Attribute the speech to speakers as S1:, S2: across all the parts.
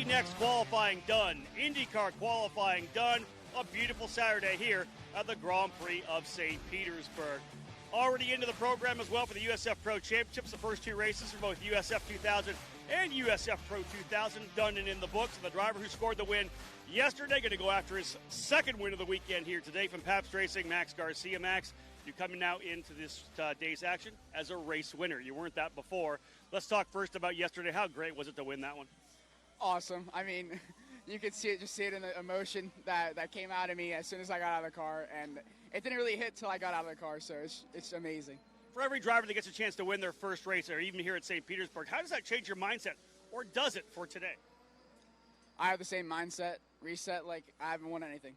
S1: Next qualifying done. IndyCar qualifying done. A beautiful Saturday here at the Grand Prix of St. Petersburg. Already into the program as well for the USF Pro Championships. The first two races for both USF2000 and USF Pro 2000 done and in the books. And the driver who scored the win yesterday going to go after his second win of the weekend here today from Pabst Racing, Max Garcia. Max, you're coming now into this day's action as a race winner. You weren't that before. Let's talk first about yesterday. How great was it to win that one?
S2: Awesome. I mean, you could see it in the emotion that came out of me as soon as I got out of the car, and it didn't really hit till I got out of the car, so it's amazing.
S1: For every driver that gets a chance to win their first race, or even here at St. Petersburg, how does that change your mindset, or does it for today?
S2: I have the same mindset, reset like I haven't won anything.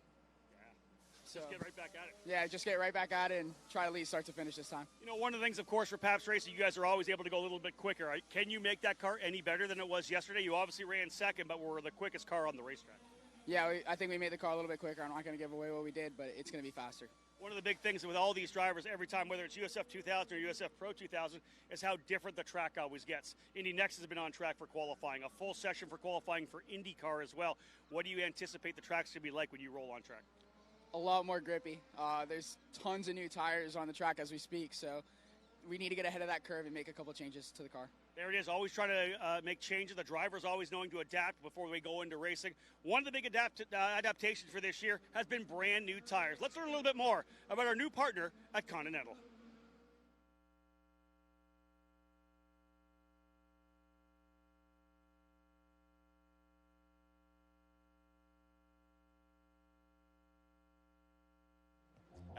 S2: So,
S1: just get right back at it.
S2: Yeah, just get right back at it and try to lead start to finish this time.
S1: You know, one of the things, of course, for Pabst Racing, you guys are always able to go a little bit quicker. Right? Can you make that car any better than it was yesterday? You obviously ran second, but were the quickest car on the racetrack.
S2: Yeah, I think we made the car a little bit quicker. I'm not going to give away what we did, but it's going to be faster.
S1: One of the big things with all these drivers, every time, whether it's USF2000 or USF Pro 2000, is how different the track always gets. Indy Next has been on track for qualifying, a full session for qualifying for IndyCar as well. What do you anticipate the track's going to be like when you roll on track?
S2: A lot more grippy. There's tons of new tires on the track as we speak, so we need to get ahead of that curve and make a couple changes to the car.
S1: There it is, always trying to make changes. The driver's always knowing to adapt before we go into racing. One of the big adaptations for this year has been brand new tires. Let's learn a little bit more about our new partner at Continental.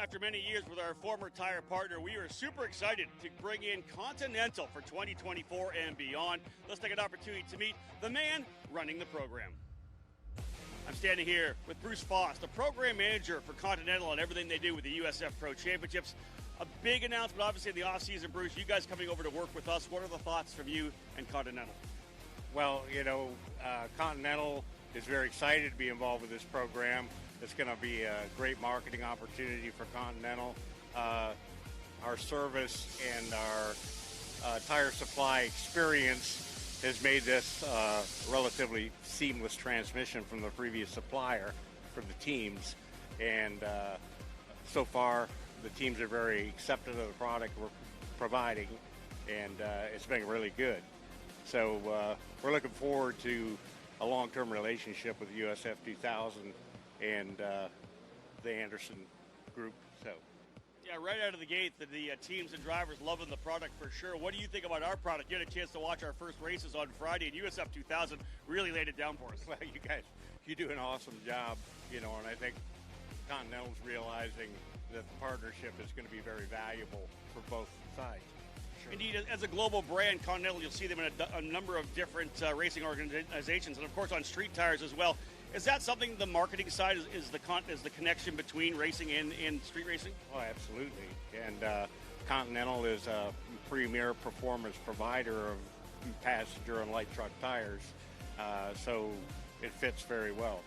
S1: After many years with our former tire partner, we are super excited to bring in Continental for 2024 and beyond. Let's take an opportunity to meet the man running the program. I'm standing here with Bruce Foss, the program manager for Continental and everything they do with the USF Pro Championships. A big announcement, obviously, in the offseason, Bruce. You guys coming over to work with us. What are the thoughts from you and Continental?
S3: Well, you know, Continental is very excited to be involved with this program. It's going to be a great marketing opportunity for Continental. Our service and our tire supply experience has made this relatively seamless transmission from the previous supplier for the teams. And so far, the teams are very accepting of the product we're providing, and it's been really good. So we're looking forward to a long-term relationship with USF2000 and the Anderson group. So,
S1: yeah, right out of the gate, the teams and drivers loving the product for sure. What do you think about our product? You had a chance to watch our first races on Friday, and USF2000 really laid it down for us.
S3: Well, you guys, you do an awesome job, you know, and I think Continental's realizing that the partnership is going to be very valuable for both sides. Sure.
S1: Indeed, as a global brand, Continental, you'll see them in a number of different racing organizations, and of course on street tires as well. Is that something the marketing side is the connection between racing and street racing?
S3: Oh, absolutely. And Continental is a premier performance provider of passenger and light truck tires, so it fits very well.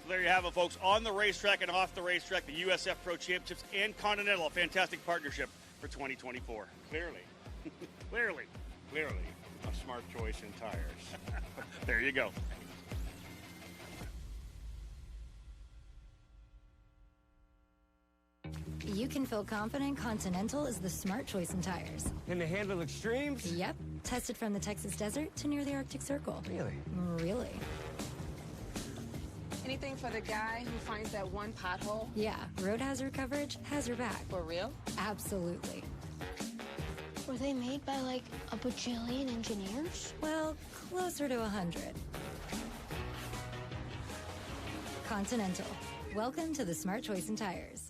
S1: So there you have it, folks. On the racetrack and off the racetrack, the USF Pro Championships and Continental, a fantastic partnership for 2024.
S3: Clearly. Clearly. A smart choice in tires.
S1: There you go.
S4: You can feel confident Continental is the smart choice in tires.
S5: And they handle extremes?
S4: Yep. Tested from the Texas desert to near the Arctic Circle.
S5: Really?
S4: Really.
S6: Anything for the guy who finds that one pothole?
S4: Yeah, road hazard coverage has your back.
S6: For real?
S4: Absolutely.
S7: Were they made by, like, a bajillion engineers?
S4: Well, closer to 100. Continental. Welcome to the smart choice in tires.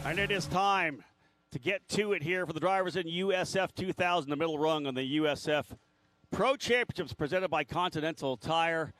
S1: And it is time to get to it here for the drivers in USF2000, the middle rung on the USF Pro Championships presented by Continental Tire.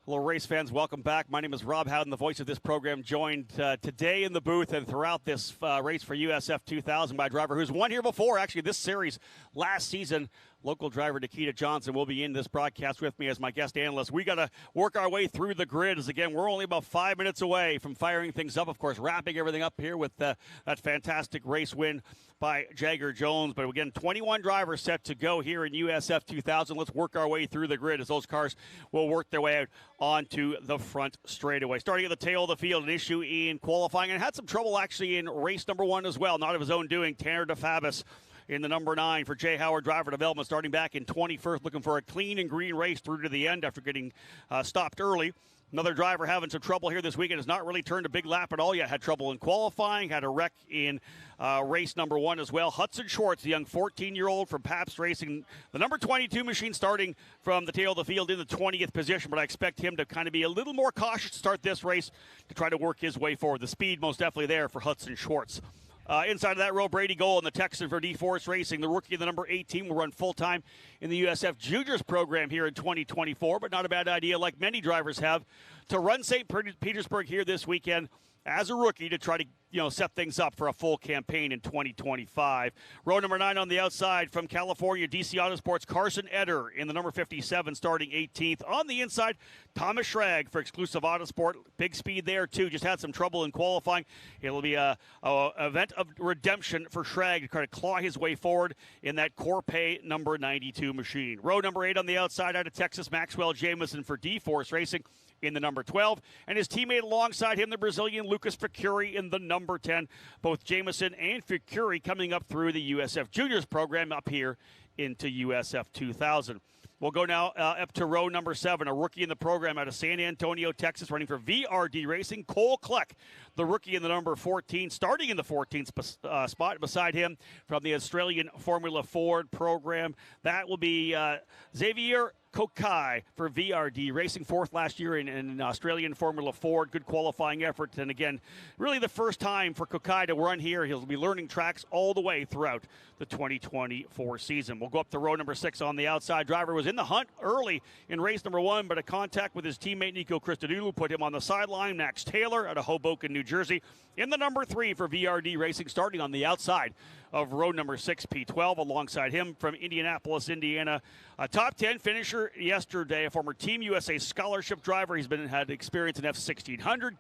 S1: Hello, race fans. Welcome back. My name is Rob Howden, the voice of this program, joined today in the booth and throughout this race for USF2000 by a driver who's won here before, actually, this series last season. Local driver Nikita Johnson will be in this broadcast with me as my guest analyst. We got to work our way through the grid as, again, we're only about 5 minutes away from firing things up, of course, wrapping everything up here with that fantastic race win by Jagger Jones. But again, 21 drivers set to go here in USF2000. Let's work our way through the grid as those cars will work their way out onto the front straightaway. Starting at the tail of the field, an issue in qualifying, and had some trouble actually in race number 1 as well, not of his own doing. Tanner DeFabis in the number 9 for Jay Howard Driver Development, starting back in 21st, looking for a clean and green race through to the end after getting stopped early. Another driver having some trouble here this weekend, has not really turned a big lap at all yet. Had trouble in qualifying, had a wreck in race number 1 as well. Hudson Schwartz, the young 14-year-old from Pabst Racing, the number 22 machine, starting from the tail of the field in the 20th position, but I expect him to kind of be a little more cautious to start this race to try to work his way forward. The speed most definitely there for Hudson Schwartz. Inside of that row, Brady Gold in the Texan for D-Force Racing. The rookie, the number 18, will run full-time in the USF Juniors program here in 2024, but not a bad idea, like many drivers have, to run St. Petersburg here this weekend as a rookie to try to, set things up for a full campaign in 2025. Row number 9 on the outside from California, DC Autosports, Carson Eder in the number 57, starting 18th. On the inside, Thomas Schrag for Exclusive Autosport. Big speed there, too. Just had some trouble in qualifying. It'll be a event of redemption for Schrag to try to claw his way forward in that Corpay number 92 machine. Row number 8 on the outside out of Texas, Maxwell Jamison for D-Force Racing in the number 12, and his teammate alongside him, the Brazilian Lucas Ficuri in the number 10. Both Jamison and Ficuri coming up through the USF Juniors program up here into USF 2000. We'll go now up to row number 7, a rookie in the program out of San Antonio, Texas, running for VRD Racing, Cole Kleck, the rookie in the number 14, starting in the 14th spot. Beside him from the Australian Formula Ford program, that will be Xavier Kokai for VRD Racing, 4th last year in Australian Formula Ford. Good qualifying effort, and again, really the first time for Kokai to run here. He'll be learning tracks all the way throughout the 2024 season. We'll go up to row number 6 on the outside. Driver was in the hunt early in race number 1, but a contact with his teammate Nico Christodoulou put him on the sideline. Max Taylor out of Hoboken, New Jersey, in the number 3 for VRD Racing, starting on the outside of row number 6, P12. Alongside him from Indianapolis, Indiana, a top 10 finisher yesterday, a former Team USA scholarship driver. He's had experience in F1600,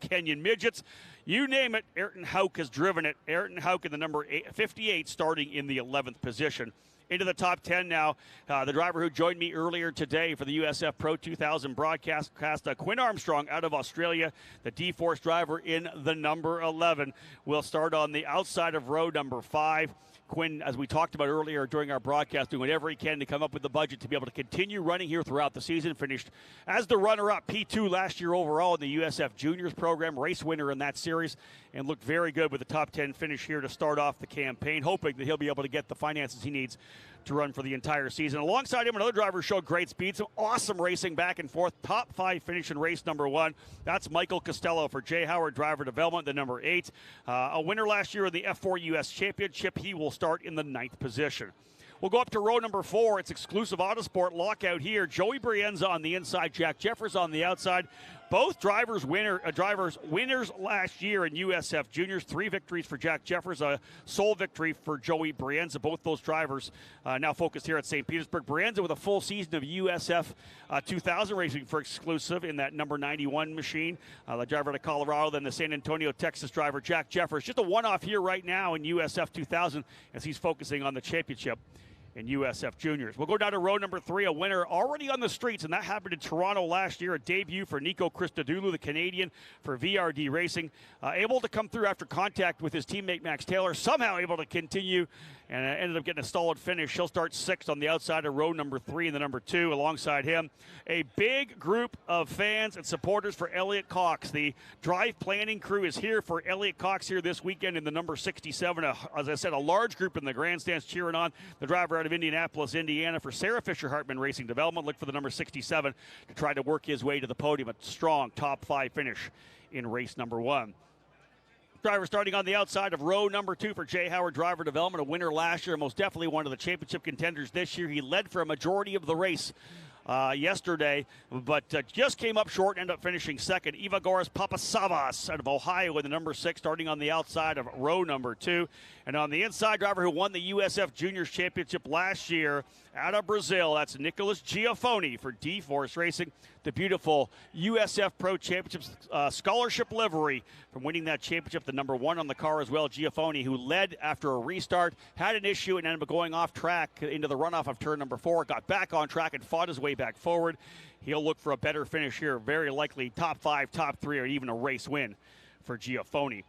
S1: Kenyan midgets, you name it. Ayrton Hauk has driven it. Ayrton Hauk in the number 58, starting in the 11th position. Into the top 10 now, the driver who joined me earlier today for the USF Pro 2000 broadcast, Quinn Armstrong out of Australia, the D-Force driver in the number 11. Will start on the outside of row number 5. Quinn, as we talked about earlier during our broadcast, doing whatever he can to come up with the budget to be able to continue running here throughout the season. Finished as the runner-up, P2 last year overall in the USF Juniors program, race winner in that series, and looked very good with the top 10 finish here to start off the campaign, hoping that he'll be able to get the finances he needs to run for the entire season. Alongside him, another driver showed great speed, some awesome racing back and forth. Top 5 finish in race number 1. That's Michael Costello for Jay Howard Driver Development, the number 8. A winner last year of the F4 US Championship. He will start in the 9th position. We'll go up to row number 4. It's Exclusive Autosport lockout here. Joey Brienza on the inside, Jack Jeffers on the outside. Both drivers winners last year in USF Juniors. 3 victories for Jack Jeffers, a sole victory for Joey Brienza. Both those drivers now focused here at St. Petersburg. Brienza with a full season of USF 2000 racing for Exclusive in that number 91 machine. The driver out of Colorado, then the San Antonio, Texas driver, Jack Jeffers. Just a one-off here right now in USF 2000 as he's focusing on the championship in USF Juniors. We'll go down to row number 3, a winner already on the streets, and that happened in Toronto last year. A debut for Nico Christodoulou, the Canadian, for VRD Racing. Able to come through after contact with his teammate Max Taylor, somehow able to continue and ended up getting a solid finish. She'll start 6th on the outside of row number 3 in the number 2. Alongside him, a big group of fans and supporters for Elliot Cox. The drive planning crew is here for Elliot Cox here this weekend in the number 67. As I said, a large group in the grandstands cheering on the driver out of Indianapolis, Indiana for Sarah Fisher Hartman Racing Development. Look for the number 67 to try to work his way to the podium. A strong top 5 finish in race number 1. Driver starting on the outside of row number 2 for Jay Howard Driver Development, a winner last year, most definitely one of the championship contenders this year. He led for a majority of the race yesterday, but just came up short and ended up finishing second. Ivagoras Papasavas out of Ohio with the number 6 starting on the outside of row number 2. And on the inside, driver who won the USF Juniors Championship last year out of Brazil, that's Nicholas Giafoni for D-Force Racing. The beautiful USF Pro Championship scholarship livery from winning that championship, the number 1 on the car as well. Giafoni, who led after a restart, had an issue and ended up going off track into the runoff of turn number 4, got back on track and fought his way back forward. He'll look for a better finish here, very likely top 5, top 3, or even a race win for Giafoni.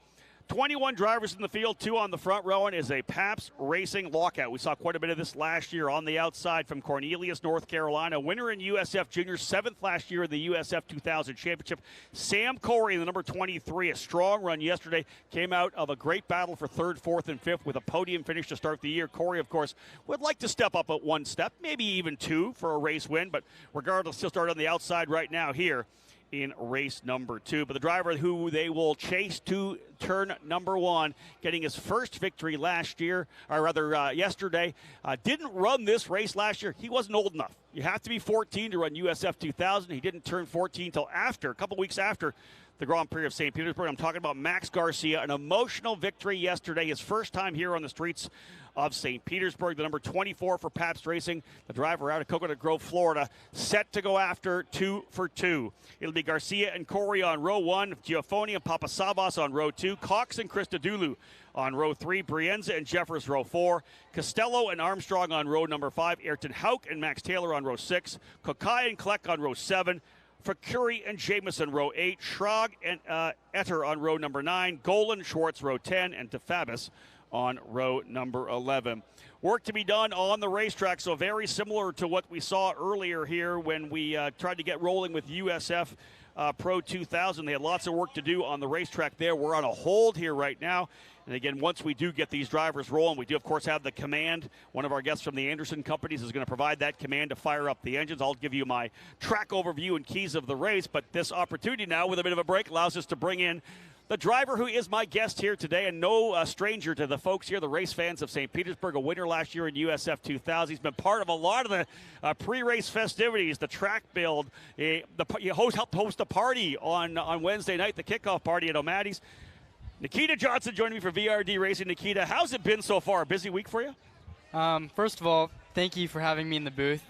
S1: 21 drivers in the field, 2 on the front row, and is a Pabst Racing lockout. We saw quite a bit of this last year on the outside from Cornelius, North Carolina. Winner in USF Juniors, 7th last year in the USF2000 Championship. Sam Corey, the number 23, a strong run yesterday. Came out of a great battle for 3rd, 4th, and 5th with a podium finish to start the year. Corey, of course, would like to step up at 1 step, maybe even 2 for a race win, but regardless, he'll start on the outside right now here in race number 2. But the driver who they will chase to turn number 1, getting his first victory last year, or rather yesterday, didn't run this race last year. He wasn't old enough. You have to be 14 to run USF 2000. He didn't turn 14 until after, a couple weeks after the Grand Prix of St. Petersburg. I'm talking about Max Garcia, an emotional victory yesterday, his first time here on the streets of St. Petersburg. The number 24 for Pabst Racing, the driver out of Coconut Grove, Florida, set to go after 2 for 2. It'll be Garcia and Corey on row 1, Giafoni and Papasavas on row 2, Cox and Christodoulou on row 3, Brienza and Jeffers row 4, Costello and Armstrong on row number 5, Ayrton Hauk and Max Taylor on row 6, Kokai and Kleck on row 7, Fakuri and Jameson row 8, Schrag and Etter on row number 9, Golan, Schwartz row 10, and DeFabis on row number 11. Work to be done on the racetrack, so very similar to what we saw earlier here when we tried to get rolling with USF Pro 2000. They had lots of work to do on the racetrack there. We're on a hold here right now. And again, once we do get these drivers rolling, we do, of course, have the command. One of our guests from the Anderson Companies is going to provide that command to fire up the engines. I'll give you my track overview and keys of the race, but this opportunity now, with a bit of a break, allows us to bring in the driver who is my guest here today, and no stranger to the folks here, the race fans of St. Petersburg, a winner last year in USF 2000. He's been part of a lot of the pre-race festivities, the track build. He helped host a party on Wednesday night, the kickoff party at O'Malley's. Nikita Johnson joining me for VRD Racing. Nikita, how's it been so far? A busy week for you?
S5: First of all, thank you for having me in the booth.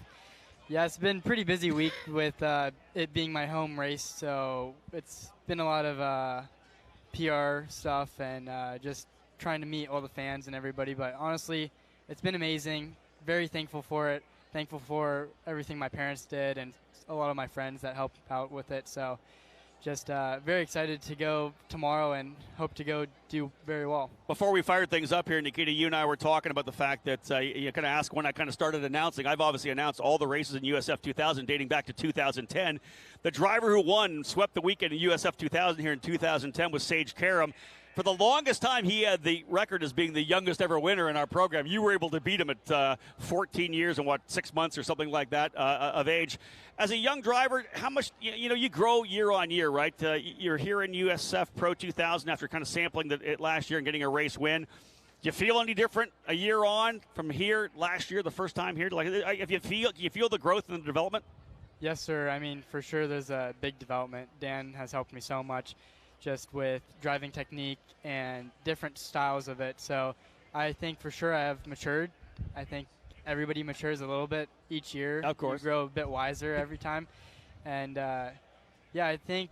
S5: Yeah, it's been a pretty busy week with it being my home race, so it's been a lot of PR stuff and just trying to meet all the fans and everybody. But honestly, it's been amazing. Very thankful for it. Thankful for everything my parents did and a lot of my friends that helped out with it. So just very excited to go tomorrow and hope to go do very well. Before we fire things up here, Nikita, you and I were talking about the fact that you're going to ask when I kind of started announcing. I've obviously announced all the races in USF 2000 dating back to 2010. The driver who won, swept the weekend in USF 2000 here in 2010 was Sage Karam. For the longest time, he had the record as being the youngest ever winner in our program. You were able to beat him at 14 years and, 6 months or something like that of age. As a young driver, how much, you grow year on year, right? You're here in USF Pro 2000 after kind of sampling it last year and getting a race win. Do you feel any different a year on from here, last year, the first time here? If you feel the growth and the development?
S8: Yes, sir. I mean, for sure there's a big development. Dan has helped me so much just with driving technique and different styles of it. So I think for sure I have matured. I think everybody matures a little bit each year.
S1: Of course.
S8: You grow a bit wiser every time. And, yeah, I think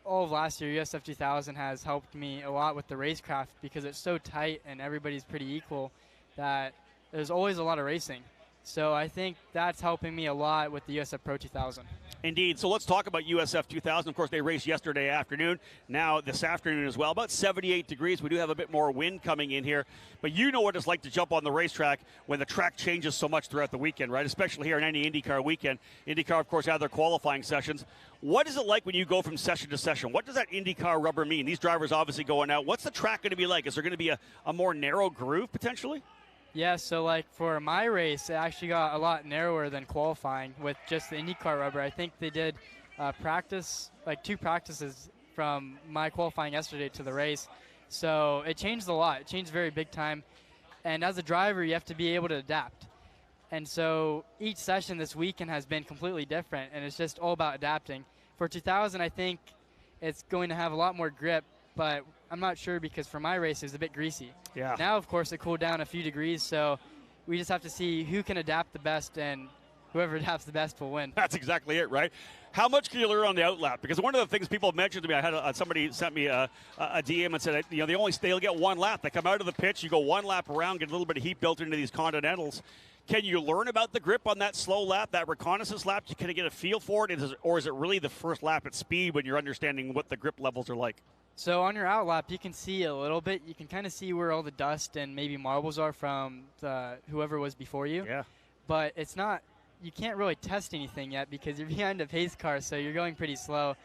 S8: all of last year, USF 2000 has helped me a lot with the racecraft because it's so tight and everybody's pretty equal that there's always a lot of racing. So I think that's helping me a lot with the USF Pro 2000.
S1: Indeed. So let's talk about USF 2000. Of course, they raced yesterday afternoon, now this afternoon as well. About 78 degrees. We do have a bit more wind coming in here. But you know what it's like to jump on the racetrack when the track changes so much throughout the weekend, right? Especially here in any IndyCar weekend. IndyCar, of course, had their qualifying sessions. What is it like when you go from session to session? What does that IndyCar rubber mean? These drivers obviously going out. What's the track going to be like? Is there going to be a more narrow groove potentially?
S8: Yeah, so like for my race, it actually got a lot narrower than qualifying with just the IndyCar rubber. I think they did practice, like 2 practices from my qualifying yesterday to the race. So it changed a lot. It changed very big time. And as a driver, you have to be able to adapt. And so each session this weekend has been completely different, and it's just all about adapting. For 2000, I think it's going to have a lot more grip, but I'm not sure because for my race, it was a bit greasy.
S1: Yeah.
S8: Now, of course, it cooled down a few degrees, so we just have to see who can adapt the best, and whoever adapts the best will win.
S1: That's exactly it, right? How much can you learn on the outlap? Because one of the things people mentioned to me, I had somebody sent me a DM and said, they'll get one lap. They come out of the pitch, you go one lap around, get a little bit of heat built into these Continentals. Can you learn about the grip on that slow lap, that reconnaissance lap? Can you get a feel for it? Or is it really the first lap at speed when you're understanding what the grip levels are like?
S8: So on your outlap, you can see a little bit. You can kind of see where all the dust and maybe marbles are from whoever was before you.
S1: Yeah.
S8: But it's not, you can't really test anything yet because you're behind a pace car, so you're going pretty slow.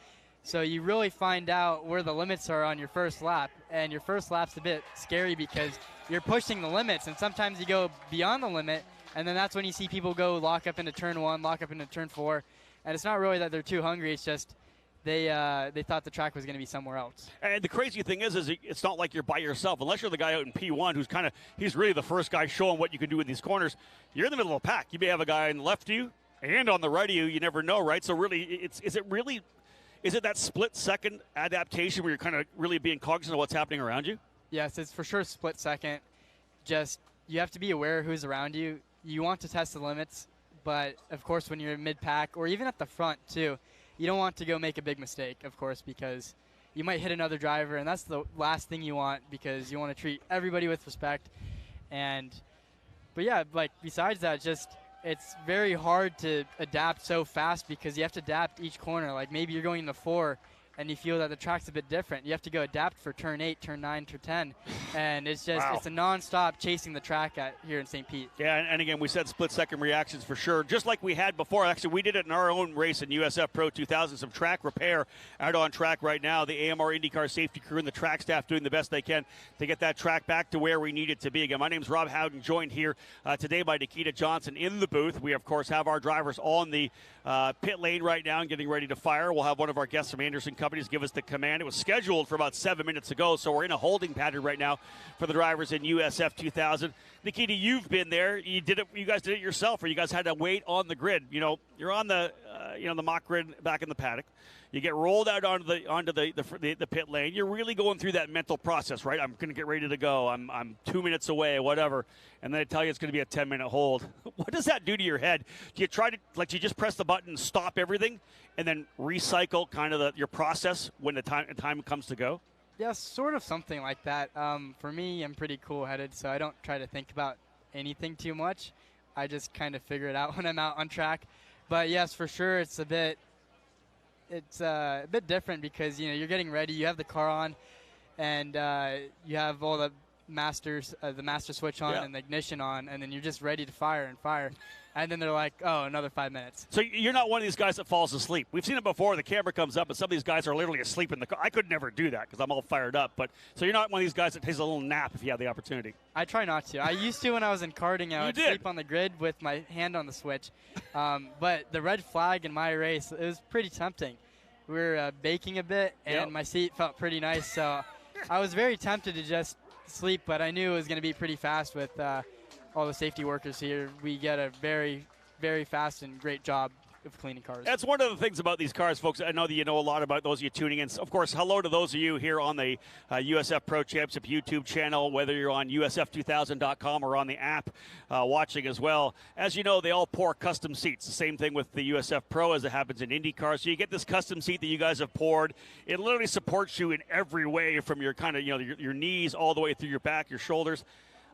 S8: So you really find out where the limits are on your first lap. And your first lap's a bit scary because you're pushing the limits, and sometimes you go beyond the limit, and then that's when you see people go lock up into turn 1, lock up into turn 4. And it's not really that they're too hungry, it's just they thought the track was going to be somewhere else.
S1: And the crazy thing is it's not like you're by yourself. Unless you're the guy out in P1 who's he's really the first guy showing what you can do in these corners. You're in the middle of the pack. You may have a guy on the left of you and on the right of you. You never know, right? So really, is it that split-second adaptation where you're kind of really being cognizant of what's happening around you?
S8: Yes, it's for sure split second. Just you have to be aware of who's around you. You want to test the limits, but of course when you're mid-pack or even at the front too, you don't want to go make a big mistake, of course, because you might hit another driver, and that's the last thing you want because you want to treat everybody with respect. But yeah, like besides that, just it's very hard to adapt so fast because you have to adapt each corner. Like maybe you're going to 4 and you feel that the track's a bit different. You have to go adapt for turn 8, turn 9, turn 10. And it's just, It's a nonstop chasing the track here in St. Pete.
S1: Yeah, and again, we said split-second reactions for sure, just like we had before. Actually, we did it in our own race in USF Pro 2000, some track repair out on track right now. The AMR IndyCar safety crew and the track staff doing the best they can to get that track back to where we need it to be. Again, my name's Rob Howden, joined here today by Nikita Johnson in the booth. We, of course, have our drivers on the pit lane right now and getting ready to fire. We'll have one of our guests from Anderson Companies give us the command. It was scheduled for about 7 minutes ago, so we're in a holding pattern right now for the drivers in USF 2000. Nikita, you've been there. You did it. You guys did it yourself, or you guys had to wait on the grid. You're on the the mock grid back in the paddock. You get rolled out onto the pit lane. You're really going through that mental process, right? I'm going to get ready to go. I'm 2 minutes away, whatever. And then they tell you it's going to be a 10-minute hold. What does that do to your head? Do you try to, you just press the button, stop everything, and then recycle kind of your process when the time comes to go?
S8: Yeah, sort of something like that. For me, I'm pretty cool-headed, so I don't try to think about anything too much. I just kind of figure it out when I'm out on track. But yes, for sure, it's a bit different because you're getting ready. You have the car on, and you have all the master switch on and the ignition on, and then you're just ready to fire. And then they're like, oh, another 5 minutes.
S1: So you're not one of these guys that falls asleep. We've seen it before. The camera comes up, and some of these guys are literally asleep in the car. I could never do that because I'm all fired up. But so you're not one of these guys that takes a little nap if you have the opportunity.
S8: I try not to. I used to when I was in karting. I would sleep on the grid with my hand on the switch. But the red flag in my race, it was pretty tempting. We were baking a bit, and my seat felt pretty nice. So I was very tempted to just sleep, but I knew it was going to be pretty fast with all the safety workers here. We get a very, very fast and great job of cleaning cars.
S1: That's one of the things about these cars, folks. I know that you know a lot about those of you tuning in. Of course, hello to those of you here on the USF Pro Championship YouTube channel, whether you're on USF2000.com or on the app watching as well. As you know, they all pour custom seats. The same thing with the USF Pro as it happens in IndyCar. So you get this custom seat that you guys have poured. It literally supports you in every way, from your kind of your knees all the way through your back, your shoulders.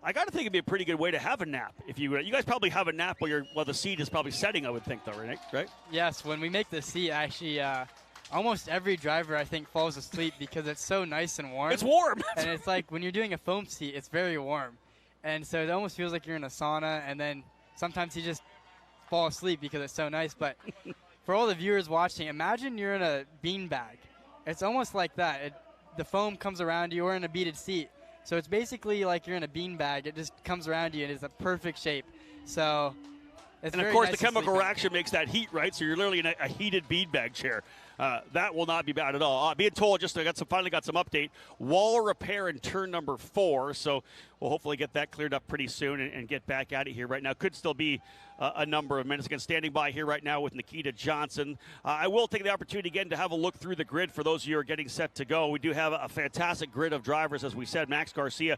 S1: I got to think it'd be a pretty good way to have a nap. If you guys probably have a nap while the seat is probably setting, I would think, though, right?
S8: Yes, when we make the seat, actually, almost every driver, I think, falls asleep because it's so nice and warm.
S1: It's warm.
S8: And it's like when you're doing a foam seat, it's very warm. And so it almost feels like you're in a sauna, and then sometimes you just fall asleep because it's so nice. But for all the viewers watching, imagine you're in a beanbag. It's almost like that. The foam comes around you or in a beaded seat. So it's basically like you're in a beanbag. It just comes around you, and it's a perfect shape. So it's
S1: and, of course, the chemical reaction makes that heat, right? So you're literally in a heated beanbag chair. that will not be bad at all. Being told just finally got some update. Wall repair in turn number 4, so we'll hopefully get that cleared up pretty soon and get back at it here right now. Could still be a number of minutes. Again, standing by here right now with Nikita Johnson. I will take the opportunity again to have a look through the grid for those of you who are getting set to go. We do have a fantastic grid of drivers, as we said. Max Garcia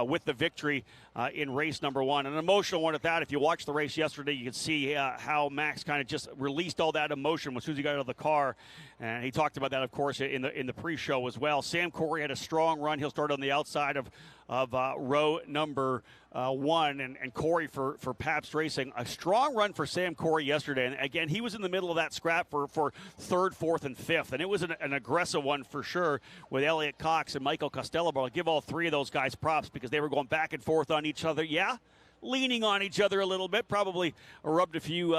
S1: with the victory in race number 1. An emotional one at that. If you watched the race yesterday, you could see how Max kind of just released all that emotion as soon as he got out of the car. And he talked about that, of course, in the pre-show as well. Sam Corey had a strong run. He'll start on the outside of row number 1, and Corey for Pabst Racing. A strong run for Sam Corey yesterday, and again, he was in the middle of that scrap for 3rd, 4th, and 5th, and it was an aggressive one for sure with Elliot Cox and Michael Costello. But I'll give all 3 of those guys props because they were going back and forth on each other. Yeah, leaning on each other a little bit, probably rubbed a few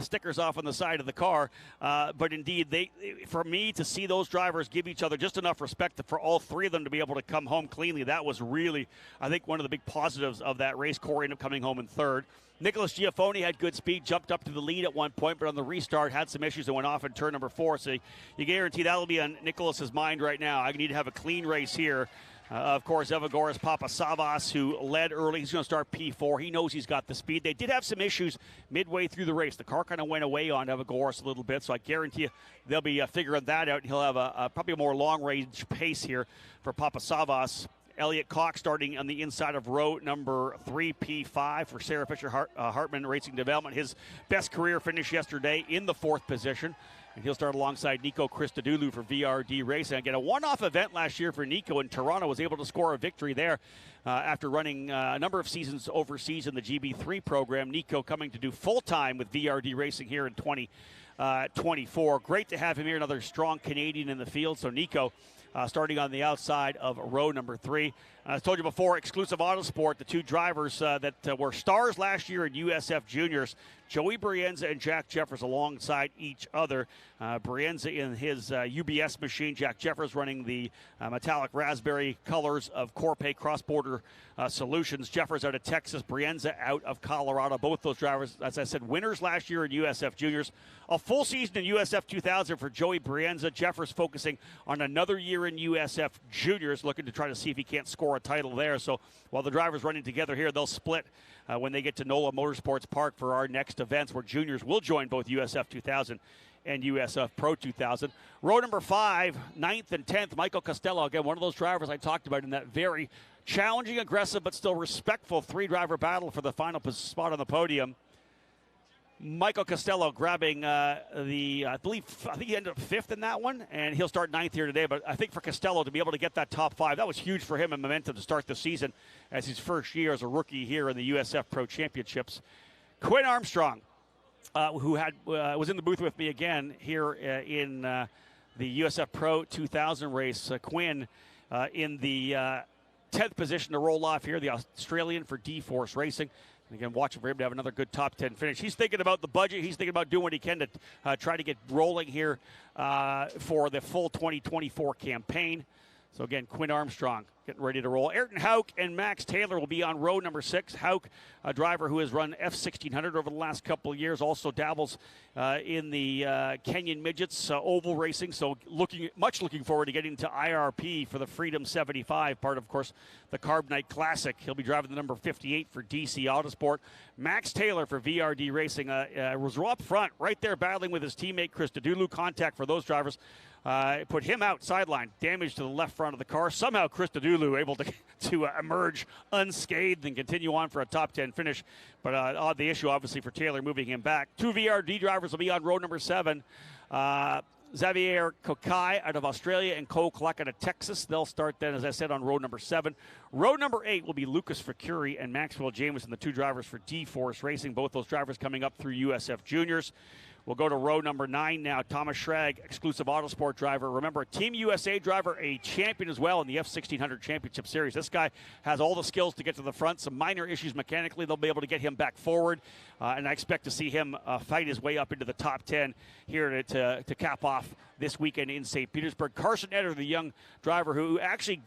S1: stickers off on the side of the car. But indeed, for me to see those drivers give each other just enough respect for all 3 of them to be able to come home cleanly, that was really, I think, one of the big positives of that race. Corey ended up coming home in 3rd. Nicholas Giaffoni had good speed, jumped up to the lead at one point, but on the restart had some issues and went off in turn number 4. So you guarantee that'll be on Nicholas's mind right now. I need to have a clean race here. Of course, Evagoras Papasavas, who led early, he's going to start P4. He knows he's got the speed. They did have some issues midway through the race. The car kind of went away on Evagoras a little bit, so I guarantee you they'll be figuring that out. He'll have probably a more long-range pace here for Papasavas. Elliot Cox starting on the inside of row number 3, P5 for Sarah Fisher Hartman Racing Development. His best career finish yesterday in the 4th position. And he'll start alongside Nico Christodoulou for VRD Racing. Again, a one-off event last year for Nico in Toronto. Was able to score a victory there after running a number of seasons overseas in the GB3 program. Nico coming to do full-time with VRD Racing here in 2024. Great to have him here, another strong Canadian in the field. So Nico starting on the outside of row number 3. I told you before, Exclusive Autosport, the 2 drivers that were stars last year in USF Juniors, Joey Brienza and Jack Jeffers alongside each other. Brienza in his UBS machine, Jack Jeffers running the metallic raspberry colors of Corpay Cross Border Solutions. Jeffers out of Texas, Brienza out of Colorado. Both those drivers, as I said, winners last year in USF Juniors. A full season in USF2000 for Joey Brienza. Jeffers focusing on another year in USF Juniors, looking to try to see if he can't score a title there. So while the drivers running together here, they'll split when they get to NOLA Motorsports Park for our next events, where juniors will join both USF 2000 and USF Pro 2000. Row number 5, 9th and 10th, Michael Costello. Again, one of those drivers I talked about in that very challenging, aggressive, but still respectful 3-driver battle for the final spot on the podium. Michael Costello grabbing I think he ended up 5th in that one, and he'll start 9th here today. But I think for Costello to be able to get that top 5, that was huge for him and momentum to start the season as his first year as a rookie here in the USF Pro Championships. Quinn Armstrong, who was in the booth with me again here in the USF Pro 2000 race. Quinn in the 10th position to roll off here, the Australian for D-Force Racing. And again, watching for him to have another good top 10 finish. He's thinking about the budget. He's thinking about doing what he can to try to get rolling here for the full 2024 campaign. So again, Quinn Armstrong getting ready to roll. Ayrton Hauk and Max Taylor will be on row number 6. Hauk, a driver who has run F1600 over the last couple of years, also dabbles in the Kenyan Midgets oval racing. So looking forward to getting to IRP for the Freedom 75, part of course, the Carb Night Classic. He'll be driving the number 58 for DC Autosport. Max Taylor for VRD Racing was up front, right there battling with his teammate Christodoulou. Contact for those drivers. Put him out sideline, damage to the left front of the car. Somehow Christodoulou able to emerge unscathed and continue on for a top 10 finish. But the issue obviously for Taylor moving him back. 2 VRD drivers will be on row number 7. Xavier Kokai out of Australia and Cole Cluck out of Texas. They'll start then, as I said, on row number 7. Row number 8 will be Lucas Facuri and Maxwell Jameson, the 2 drivers for D-Force Racing. Both those drivers coming up through USF Juniors. We'll go to row number 9 now. Thomas Schrag, Exclusive Autosport driver. Remember, a Team USA driver, a champion as well in the F1600 Championship Series. This guy has all the skills to get to the front. Some minor issues mechanically. They'll be able to get him back forward. And I expect to see him fight his way up into the top 10 here to cap off this weekend in St. Petersburg. Carson Etter, the young driver who actually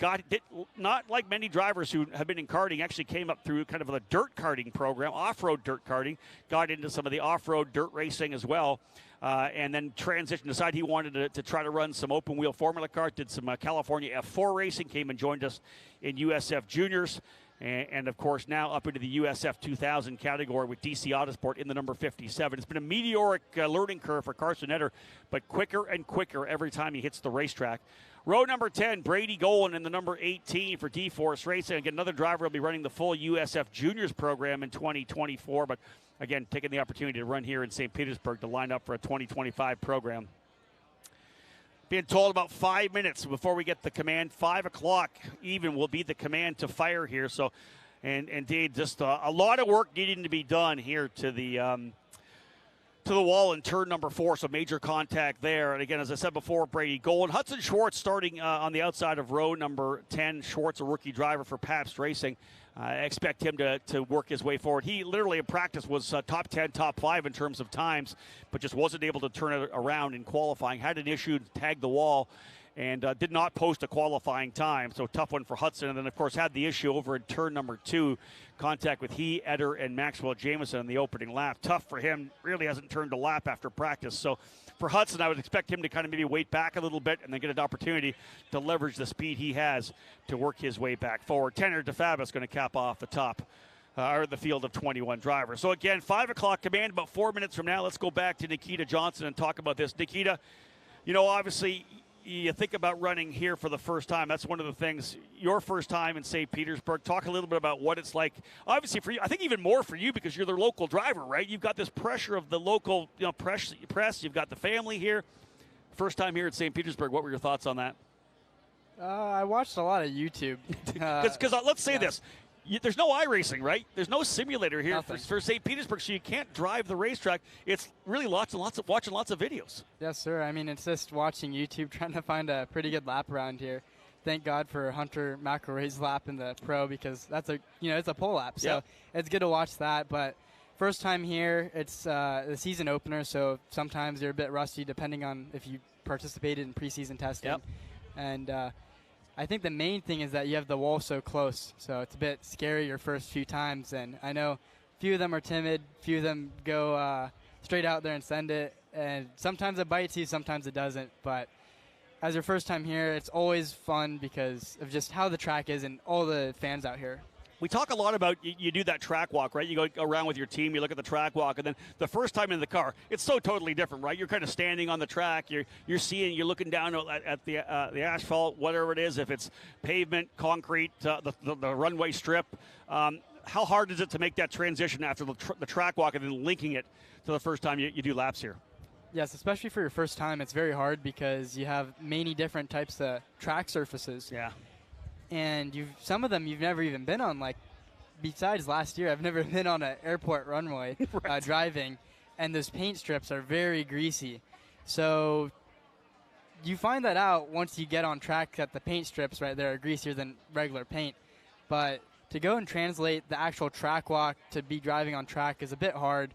S1: not like many drivers who have been in karting, actually came up through kind of a dirt karting program, off-road dirt karting, got into some of the off-road dirt racing as well, and then decided he wanted to try to run some open-wheel Formula cars, did some California F4 racing, came and joined us in USF Juniors, and of course now up into the USF2000 category with DC Autosport in the number 57. It's been a meteoric learning curve for Carson Etter, but quicker and quicker every time he hits the racetrack. Row number 10, Brady Golan in the number 18 for D-Force Racing. Again, another driver will be running the full USF Juniors program in 2024, but again, taking the opportunity to run here in St. Petersburg to line up for a 2025 program. Being told about 5 minutes before we get the command. 5 o'clock even will be the command to fire here. So, and indeed, just a lot of work needing to be done here to the wall in turn number 4. So major contact there. And again, as I said before, Brady Golan. Hudson Schwartz starting on the outside of row number 10. Schwartz, a rookie driver for Pabst Racing. I expect him to work his way forward. He literally in practice was top 10, top 5 in terms of times, but just wasn't able to turn it around in qualifying. Had an issue, tagged the wall, and did not post a qualifying time. So tough one for Hudson. And then, of course, had the issue over in turn number 2, contact with he, Etter, and Maxwell Jameson in the opening lap. Tough for him. Really hasn't turned a lap after practice. So for Hudson, I would expect him to kind of maybe wait back a little bit and then get an opportunity to leverage the speed he has to work his way back forward. Tanner DeFabis is going to cap off the top. Or the field of 21 drivers. So again, 5 o'clock command, about 4 minutes from now. Let's go back to Nikita Johnson and talk about this. Nikita, obviously you think about running here for the first time. That's one of the things, your first time in St. Petersburg. Talk a little bit about what it's like. Obviously for you, I think even more for you because you're the local driver, right? You've got this pressure of the local press. You've got the family here. First time here at St. Petersburg. What were your thoughts on that?
S8: I watched a lot of YouTube.
S1: Because let's say this. There's no iRacing, right? There's no simulator here for St. Petersburg, so you can't drive the racetrack. It's really watching lots of videos.
S8: Yes, sir. I mean, it's just watching YouTube, trying to find a pretty good lap around here. Thank God for Hunter McElroy's lap in the Pro because that's it's a pole lap, so it's good to watch that. But first time here, it's the season opener, so sometimes you're a bit rusty depending on if you participated in preseason testing.
S1: Yep.
S8: And I think the main thing is that you have the wall so close, so it's a bit scary your first few times. And I know a few of them are timid, a few of them go straight out there and send it. And sometimes it bites you, sometimes it doesn't. But as your first time here, it's always fun because of just how the track is and all the fans out here.
S1: We talk a lot about you do that track walk, right? You go around with your team, you look at the track walk, and then the first time in the car, it's so totally different, right? You're kind of standing on the track, you're you're looking down at the asphalt, whatever it is, if it's pavement, concrete, the runway strip. How hard is it to make that transition after the track walk and then linking it to the first time you do laps here?
S8: Yes, especially for your first time, it's very hard because you have many different types of track surfaces.
S1: Yeah.
S8: And some of them you've never even been on. Like, besides last year, I've never been on an airport runway driving, and those paint strips are very greasy. So you find that out once you get on track that the paint strips right there are greasier than regular paint. But to go and translate the actual track walk to be driving on track is a bit hard.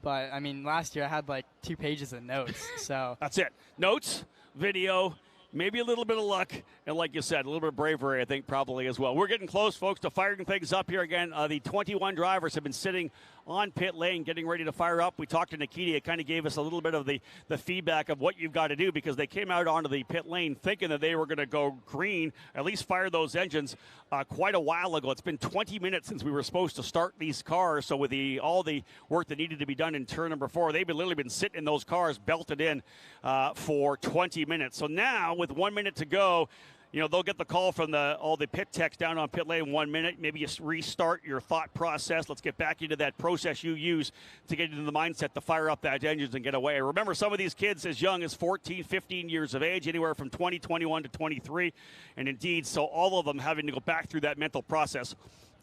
S8: But, I mean, last year I had like 2 pages of notes. So
S1: that's it. Notes, video, maybe a little bit of luck, and like you said, a little bit of bravery, I think, probably as well. We're getting close, folks, to firing things up here again. The 21 drivers have been sitting on pit lane, getting ready to fire up. We talked to Nikita. It kind of gave us a little bit of the feedback of what you've got to do because they came out onto the pit lane thinking that they were going to go green, at least fire those engines quite a while ago. It's been 20 minutes since we were supposed to start these cars, so with all the work that needed to be done in turn number 4, they've literally been sitting in those cars belted in for 20 minutes. So now, with 1 minute to go, they'll get the call from all the pit techs down on pit lane 1 minute. Maybe you restart your thought process. Let's get back into that process you use to get into the mindset to fire up that engines and get away. Remember, some of these kids as young as 14, 15 years of age, anywhere from 20, 21 to 23. And indeed, so all of them having to go back through that mental process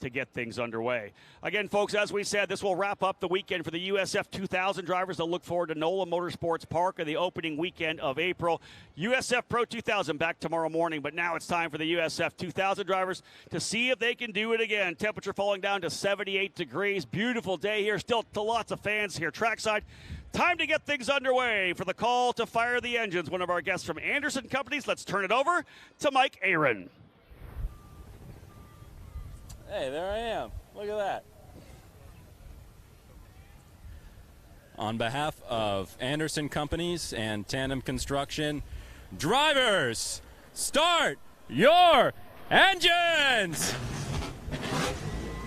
S1: to get things underway. Again, folks, as we said, this will wrap up the weekend for the USF2000 drivers. They'll look forward to NOLA Motorsports Park in the opening weekend of April. USF Pro 2000 back tomorrow morning, but now it's time for the USF2000 drivers to see if they can do it again. Temperature falling down to 78 degrees. Beautiful day here. Still lots of fans here. Trackside, Time to get things underway for the call to fire the engines. One of our guests from Anderson Companies. Let's turn it over to Mike Aaron.
S9: Hey, there I am. Look at that. On behalf of Anderson Companies and Tandem Construction, drivers, start your engines!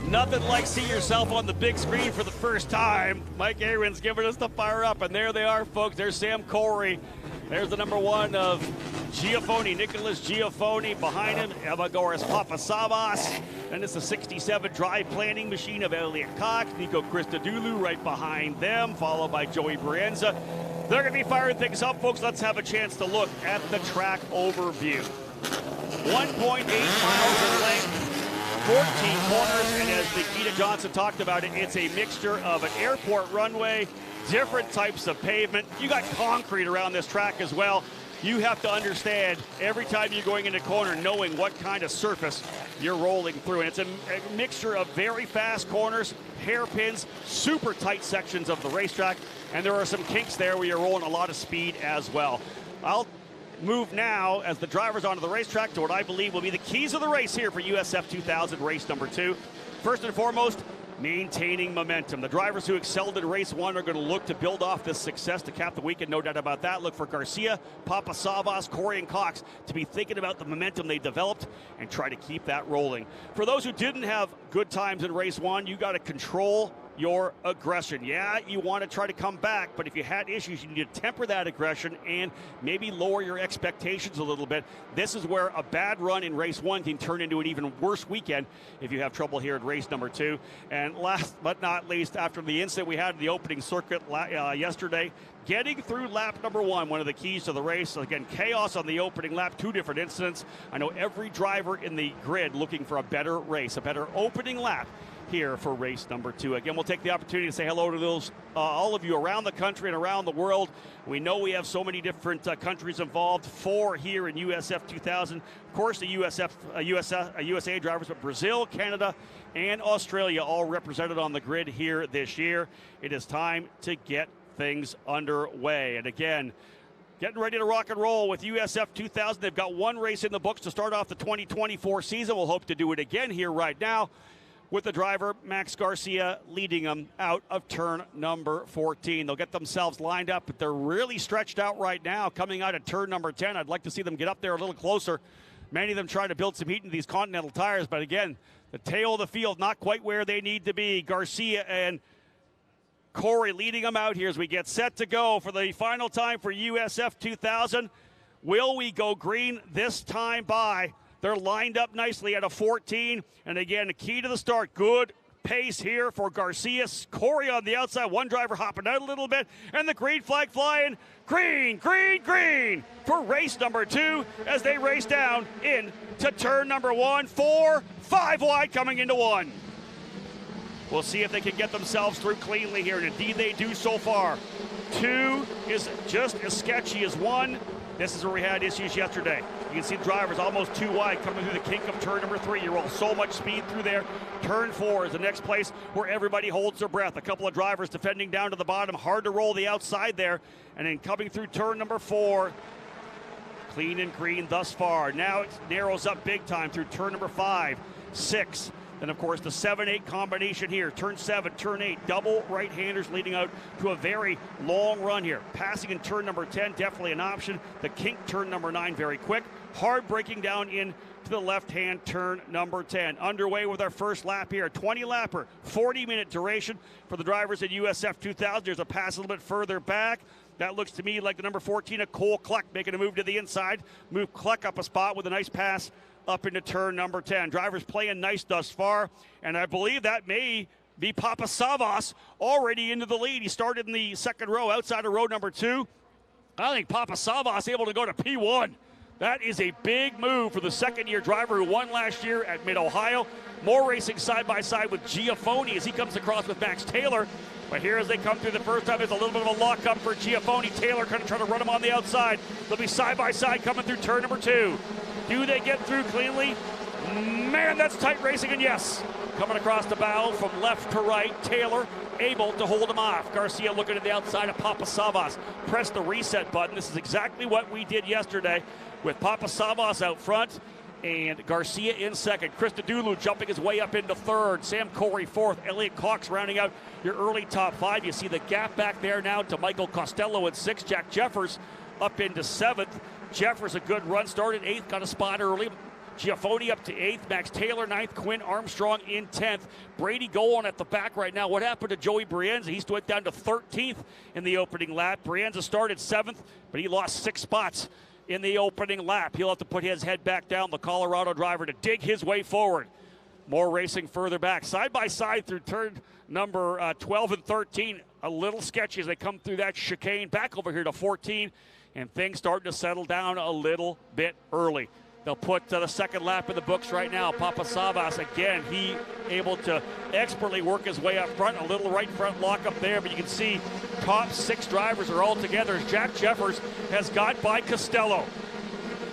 S1: Nothing like seeing yourself on the big screen for the first time. Mike Aaron's giving us the fire up, and there they are, folks. There's Sam Corey. There's the number 1 of Giafoni, Nicholas Giafoni. Behind him, Evagoras Papasavas. And it's the 67 drive planning machine of Elliot Cox. Nico Christodoulou right behind them, followed by Joey Brienza. They're going to be firing things up, folks. Let's have a chance to look at the track overview. 1.8 miles in length. 14 corners, and as Nikita Johnson talked about it, it's a mixture of an airport runway, different types of pavement. You got concrete around this track as well. You have to understand every time you're going into corner knowing what kind of surface you're rolling through. And it's a mixture of very fast corners, hairpins, super tight sections of the racetrack, and there are some kinks there where you're rolling a lot of speed as well. I'll move now as the drivers onto the racetrack to what I believe will be the keys of the race here for USF2000 race number 2. First and foremost, maintaining momentum. The drivers who excelled in race 1 are going to look to build off this success to cap the weekend, no doubt about that. Look for Garcia, Papasavas, Corey, and Cox to be thinking about the momentum they developed and try to keep that rolling. For those who didn't have good times in race 1, you got to control your aggression. Yeah, you want to try to come back, but if you had issues, you need to temper that aggression and maybe lower your expectations a little bit. This is where a bad run in race 1 can turn into an even worse weekend if you have trouble here at race number 2. And last but not least, after the incident we had in the opening circuit yesterday, getting through lap number 1, one of the keys to the race. Again, chaos on the opening lap, 2 different incidents. I know every driver in the grid looking for a better race, a better opening lap here for race number 2. Again, we'll take the opportunity to say hello to those all of you around the country and around the world. We know we have so many different countries involved, 4 here in USF2000. Of course, the USA drivers, but Brazil, Canada, and Australia all represented on the grid here this year. It is time to get things underway. And again, getting ready to rock and roll with USF2000. They've got 1 race in the books to start off the 2024 season. We'll hope to do it again here right now, with the driver, Max Garcia, leading them out of turn number 14. They'll get themselves lined up, but they're really stretched out right now coming out of turn number 10. I'd like to see them get up there a little closer. Many of them trying to build some heat into these Continental tires, but again, the tail of the field not quite where they need to be. Garcia and Corey leading them out here as we get set to go for the final time for USF2000. Will we go green this time by? They're lined up nicely at a 14. And again, the key to the start, good pace here for Garcia. Corey on the outside, 1 driver hopping out a little bit, and the green flag flying. Green, green, green for race number 2 as they race down into turn number 1. 4, 5 wide coming into 1. We'll see if they can get themselves through cleanly here, and indeed they do so far. 2 is just as sketchy as 1. This is where we had issues yesterday. You can see the drivers almost 2 wide coming through the kink of turn number 3. You roll so much speed through there. Turn 4 is the next place where everybody holds their breath. A couple of drivers defending down to the bottom. Hard to roll the outside there. And then coming through turn number 4, clean and green thus far. Now it narrows up big time through turn number 5, 6. Then, of course, the 7-8 combination here. Turn 7, turn 8, double right-handers leading out to a very long run here. Passing in turn number 10, definitely an option. The kink turn number 9, very quick. Hard braking down in to the left-hand turn number 10. Underway with our first lap here. 20-lapper, 40-minute duration for the drivers at USF2000. There's a pass a little bit further back. That looks to me like the number 14 of Cole Kleck making a move to the inside. Move Kleck up a spot with a nice pass up into turn number 10. Drivers playing nice thus far, and I believe that may be Papasavas already into the lead. He started in the second row outside of row number 2. I think Papasavas able to go to P1. That is a big move for the second-year driver who won last year at Mid-Ohio. More racing side-by-side with Giafoni as he comes across with Max Taylor. But here as they come through the first time, there's a little bit of a lock-up for Giafoni. Taylor going to try to run him on the outside. They'll be side-by-side coming through turn number 2. Do they get through cleanly? Man, that's tight racing, and yes. Coming across the bow from left to right, Taylor able to hold him off. Garcia looking to the outside of Papasavas. Press the reset button. This is exactly what we did yesterday with Papasavas out front and Garcia in second. Christodoulou jumping his way up into third. Sam Corey fourth. Elliot Cox rounding out your early top five. You see the gap back there now to Michael Costello at sixth. Jack Jeffers up into seventh. Jeffers a good run. Started eighth, got a spot early. Giaffoni up to 8th, Max Taylor 9th, Quinn Armstrong in 10th. Brady going at the back right now. What happened to Joey Brienza? He went down to 13th in the opening lap. Brienza started 7th, but he lost 6 spots in the opening lap. He'll have to put his head back down, the Colorado driver, to dig his way forward. More racing further back. Side by side through turn number 12 and 13. A little sketchy as they come through that chicane. Back over here to 14, and things starting to settle down a little bit early. They'll put the second lap in the books right now. Papasavas, again, he able to expertly work his way up front. A little right front lock up there, but you can see top 6 drivers are all together as Jack Jeffers has got by Costello.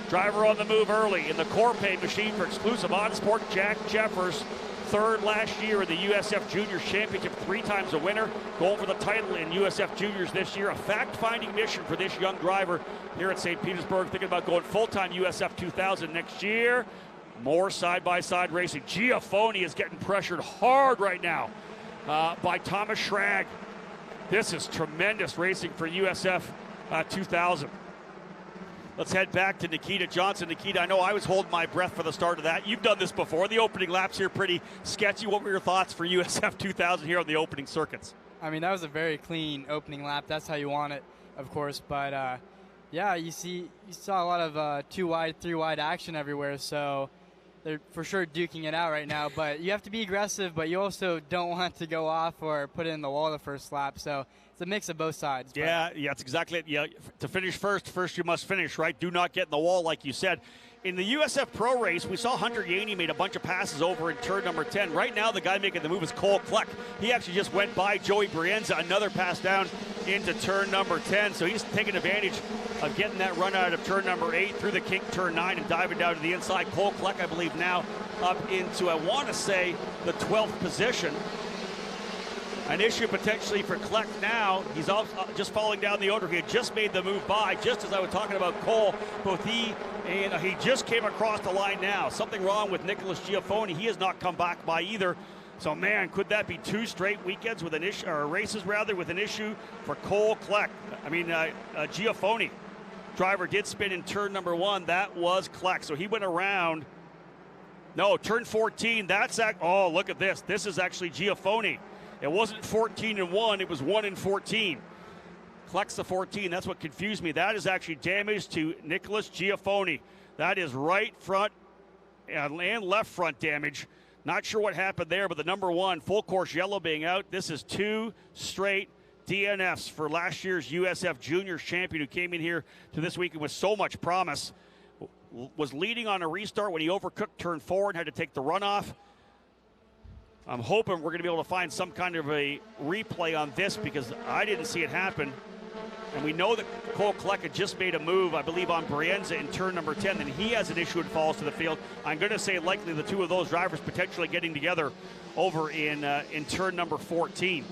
S1: Driver on the move early in the Corpay machine for exclusive on sport. Jack Jeffers, third last year in the USF Juniors Championship, 3 times a winner, going for the title in USF Juniors this year. A fact-finding mission for this young driver here at St. Petersburg, thinking about going full-time USF2000 next year. More side-by-side racing. Giaffoni is getting pressured hard right now by Thomas Schrag. This is tremendous racing for USF 2000. Let's head back to Nikita Johnson. Nikita, I know I was holding my breath for the start of that. You've done this before. The opening laps here pretty sketchy. What were your thoughts for USF 2000 here on the opening circuits?
S8: I mean, that was a very clean opening lap. That's how you want it, of course. But, yeah, you saw a lot of 2 wide, 3 wide action everywhere. So they're for sure duking it out right now. But you have to be aggressive, but you also don't want to go off or put it in the wall the first lap. So it's a mix of both sides.
S1: Yeah, that's exactly it. Yeah, to finish first you must finish, right? Do not get in the wall, like you said. In the USF Pro race, we saw Hunter Yaney made a bunch of passes over in turn number 10. Right now, the guy making the move is Cole Kleck. He actually just went by Joey Brienza, another pass down into turn number 10. So he's taking advantage of getting that run out of turn number 8 through the kink turn 9 and diving down to the inside. Cole Kleck, I believe, now up into, I want to say, the 12th position. An issue potentially for Kleck now. He's just falling down the order. He had just made the move by, just as I was talking about Cole. Both he and he just came across the line now. Something wrong with Nicholas Giaffoni. He has not come back by either. So, man, could that be 2 straight weekends with an issue, or races rather, with an issue for Cole Kleck? I mean, Giaffoni. Driver did spin in turn number 1. That was Kleck. So he went around. No, turn 14. Oh, look at this. This is actually Giaffoni. It wasn't 14 and 1, it was 1 and 14. Kleck's the 14, that's what confused me. That is actually damage to Nicholas Giaffoni. That is right front and left front damage. Not sure what happened there, but the number 1, full course yellow being out. This is 2 straight DNFs for last year's USF Juniors champion who came in here to this weekend with so much promise. Was leading on a restart when he overcooked turn 4 and had to take the runoff. I'm hoping we're going to be able to find some kind of a replay on this because I didn't see it happen. And we know that Cole Kleck had just made a move, I believe, on Brienza in turn number 10. Then he has an issue and falls to the field. I'm going to say likely the 2 of those drivers potentially getting together over in turn number 14.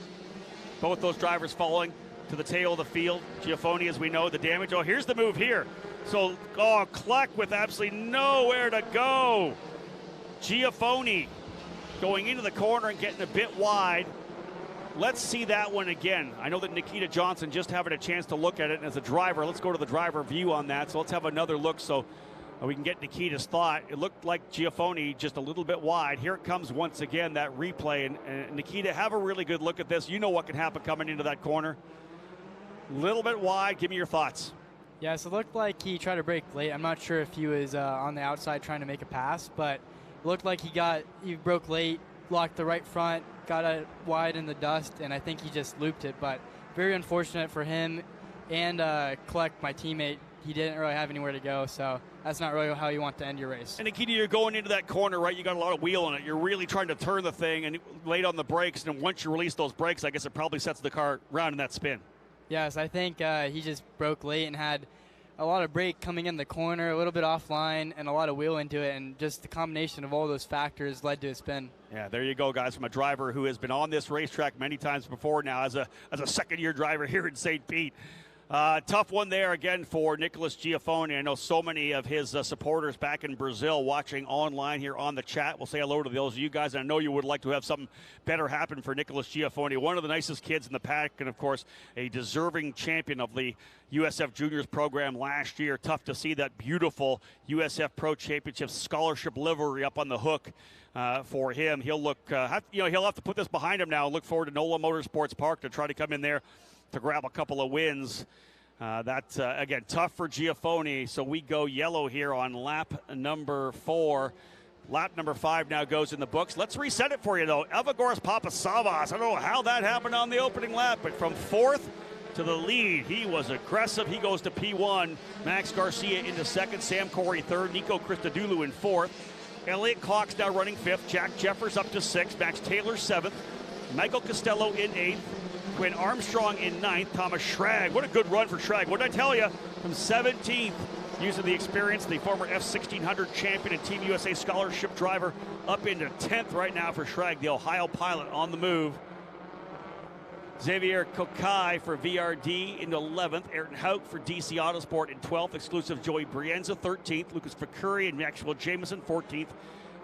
S1: Both those drivers falling to the tail of the field. Giaffoni, as we know, the damage. Oh, here's the move here. So, Kleck with absolutely nowhere to go. Giaffoni going into the corner and getting a bit wide. Let's see that one again. I know that Nikita Johnson just having a chance to look at it, and as a driver, let's go to the driver view on that. So let's have another look so we can get Nikita's thought. It looked like Giaffoni just a little bit wide. Here it comes once again, that replay. And Nikita, have a really good look at this. You know what can happen coming into that corner. Little bit wide. Give me your thoughts.
S8: Yes, it looked like he tried to brake late. I'm not sure if he was on the outside trying to make a pass, but looked like he broke late, locked the right front, got it wide in the dust, and I think he just looped it. But very unfortunate for him and Kleck, my teammate. He didn't really have anywhere to go, so that's not really how you want to end your race.
S1: And Nikita, you're going into that corner, right? You got a lot of wheel on it. You're really trying to turn the thing and late on the brakes, and once you release those brakes, I guess it probably sets the car around in that spin.
S8: Yes, I think he just broke late and had a lot of brake coming in the corner, a little bit offline, and a lot of wheel into it, and just the combination of all those factors led to a spin.
S1: Yeah, there you go, guys, from a driver who has been on this racetrack many times before now as a second-year driver here in St. Pete. Tough one there again for Nicholas Giaffoni. I know so many of his supporters back in Brazil watching online here on the chat. We'll say hello to those of you guys. And I know you would like to have something better happen for Nicholas Giaffoni, one of the nicest kids in the pack, and of course a deserving champion of the USF Juniors program last year. Tough to see that beautiful USF Pro Championship scholarship livery up on the hook. For him, he'll look. He'll have to put this behind him now. Look forward to NOLA Motorsports Park to try to come in there to grab a couple of wins. That's, again, tough for Giaffoni. So we go yellow here on lap number 4. Lap number 5 now goes in the books. Let's reset it for you, though. Evagoras Papasavas. I don't know how that happened on the opening lap, but from 4th to the lead, he was aggressive. He goes to P1. Max Garcia into 2nd. Sam Corey 3rd. Nico Christodoulou in 4th. Elliott Cox now running 5th. Jack Jeffers up to 6th. Max Taylor 7th. Michael Costello in 8th. Quinn Armstrong in 9th. Thomas Schrag. What a good run for Schrag. What did I tell you? From 17th, using the experience, the former F1600 champion and Team USA scholarship driver, up into 10th right now for Schrag, the Ohio pilot on the move. Xavier Kokai for VRD into 11th. Ayrton Hout for DC Autosport in 12th. Exclusive Joey Brienza 13th. Lucas Facuri and Maxwell Jameson 14th.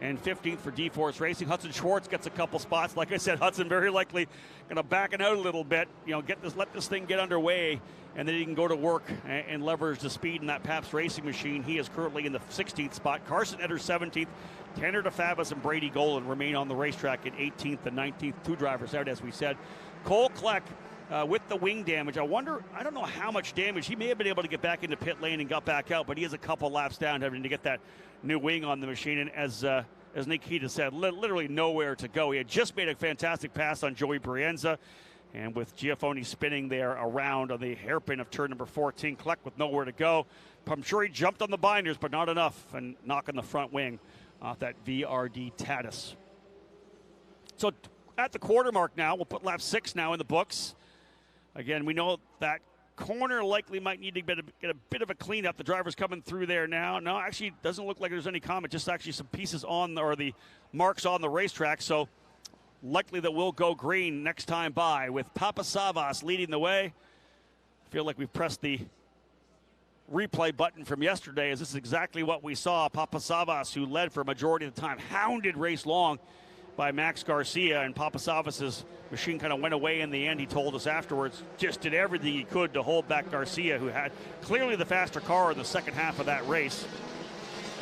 S1: And 15th for D-Force Racing. Hudson Schwartz gets a couple spots. Like I said, Hudson very likely going to back it out a little bit. Let this thing get underway, and then he can go to work and leverage the speed in that Pabst racing machine. He is currently in the 16th spot. Carson enters 17th. Tanner DeFabis and Brady Golan remain on the racetrack in 18th and 19th. 2 drivers out, as we said. Cole Kleck with the wing damage. I don't know how much damage. He may have been able to get back into pit lane and got back out, but he is a couple laps down, having to get that new wing on the machine. And as Nikita said, literally nowhere to go. He had just made a fantastic pass on Joey Brienza, and with Giaffoni spinning there around on the hairpin of turn number 14, Kleck with nowhere to go. I'm sure he jumped on the binders, but not enough, and knocking the front wing off that VRD Tatis. So at the quarter mark now, we'll put lap 6 now in the books. Again, we know that corner likely might need to get a bit of a cleanup. The driver's coming through there now. No, actually, it doesn't look like there's any comment, just actually some pieces or the marks on the racetrack. So likely that we'll go green next time by, with Papasavas leading the way. I feel like we've pressed the replay button from yesterday, as this is exactly what we saw. Papasavas, who led for a majority of the time, hounded race long by Max Garcia, and Papasavas' machine kind of went away in the end. He told us afterwards, just did everything he could to hold back Garcia, who had clearly the faster car in the second half of that race.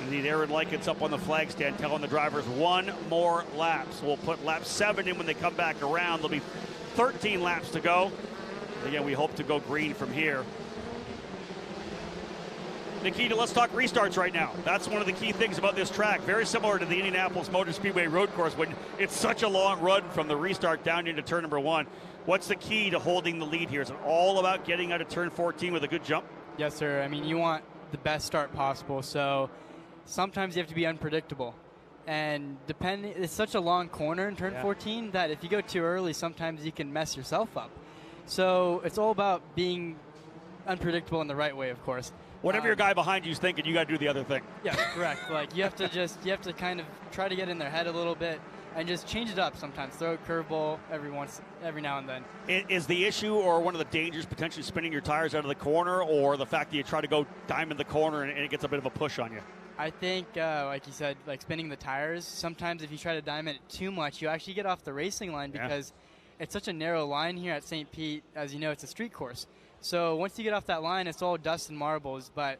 S1: Indeed, Aaron Likens up on the flag stand telling the drivers 1 more lap. So we'll put lap 7 in when they come back around. There'll be 13 laps to go. Again, we hope to go green from here. Nikita, let's talk restarts right now. That's one of the key things about this track. Very similar to the Indianapolis Motor Speedway road course, when it's such a long run from the restart down into turn number 1. What's the key to holding the lead here? Is it all about getting out of turn 14 with a good jump?
S8: Yes, sir. I mean, you want the best start possible, so sometimes you have to be unpredictable. And it's such a long corner in turn 14 that if you go too early, sometimes you can mess yourself up. So it's all about being unpredictable in the right way, of course.
S1: Whatever your guy behind you is thinking, you got to do the other thing.
S8: Yeah, correct. Like you have to kind of try to get in their head a little bit and just change it up sometimes. Throw a curveball every now and then.
S1: Is the issue or one of the dangers potentially spinning your tires out of the corner, or the fact that you try to go diamond the corner and it gets a bit of a push on you?
S8: I think, like you said, like spinning the tires, sometimes if you try to diamond it too much, you actually get off the racing line because it's such a narrow line here at St. Pete. As you know, it's a street course. So once you get off that line, it's all dust and marbles. But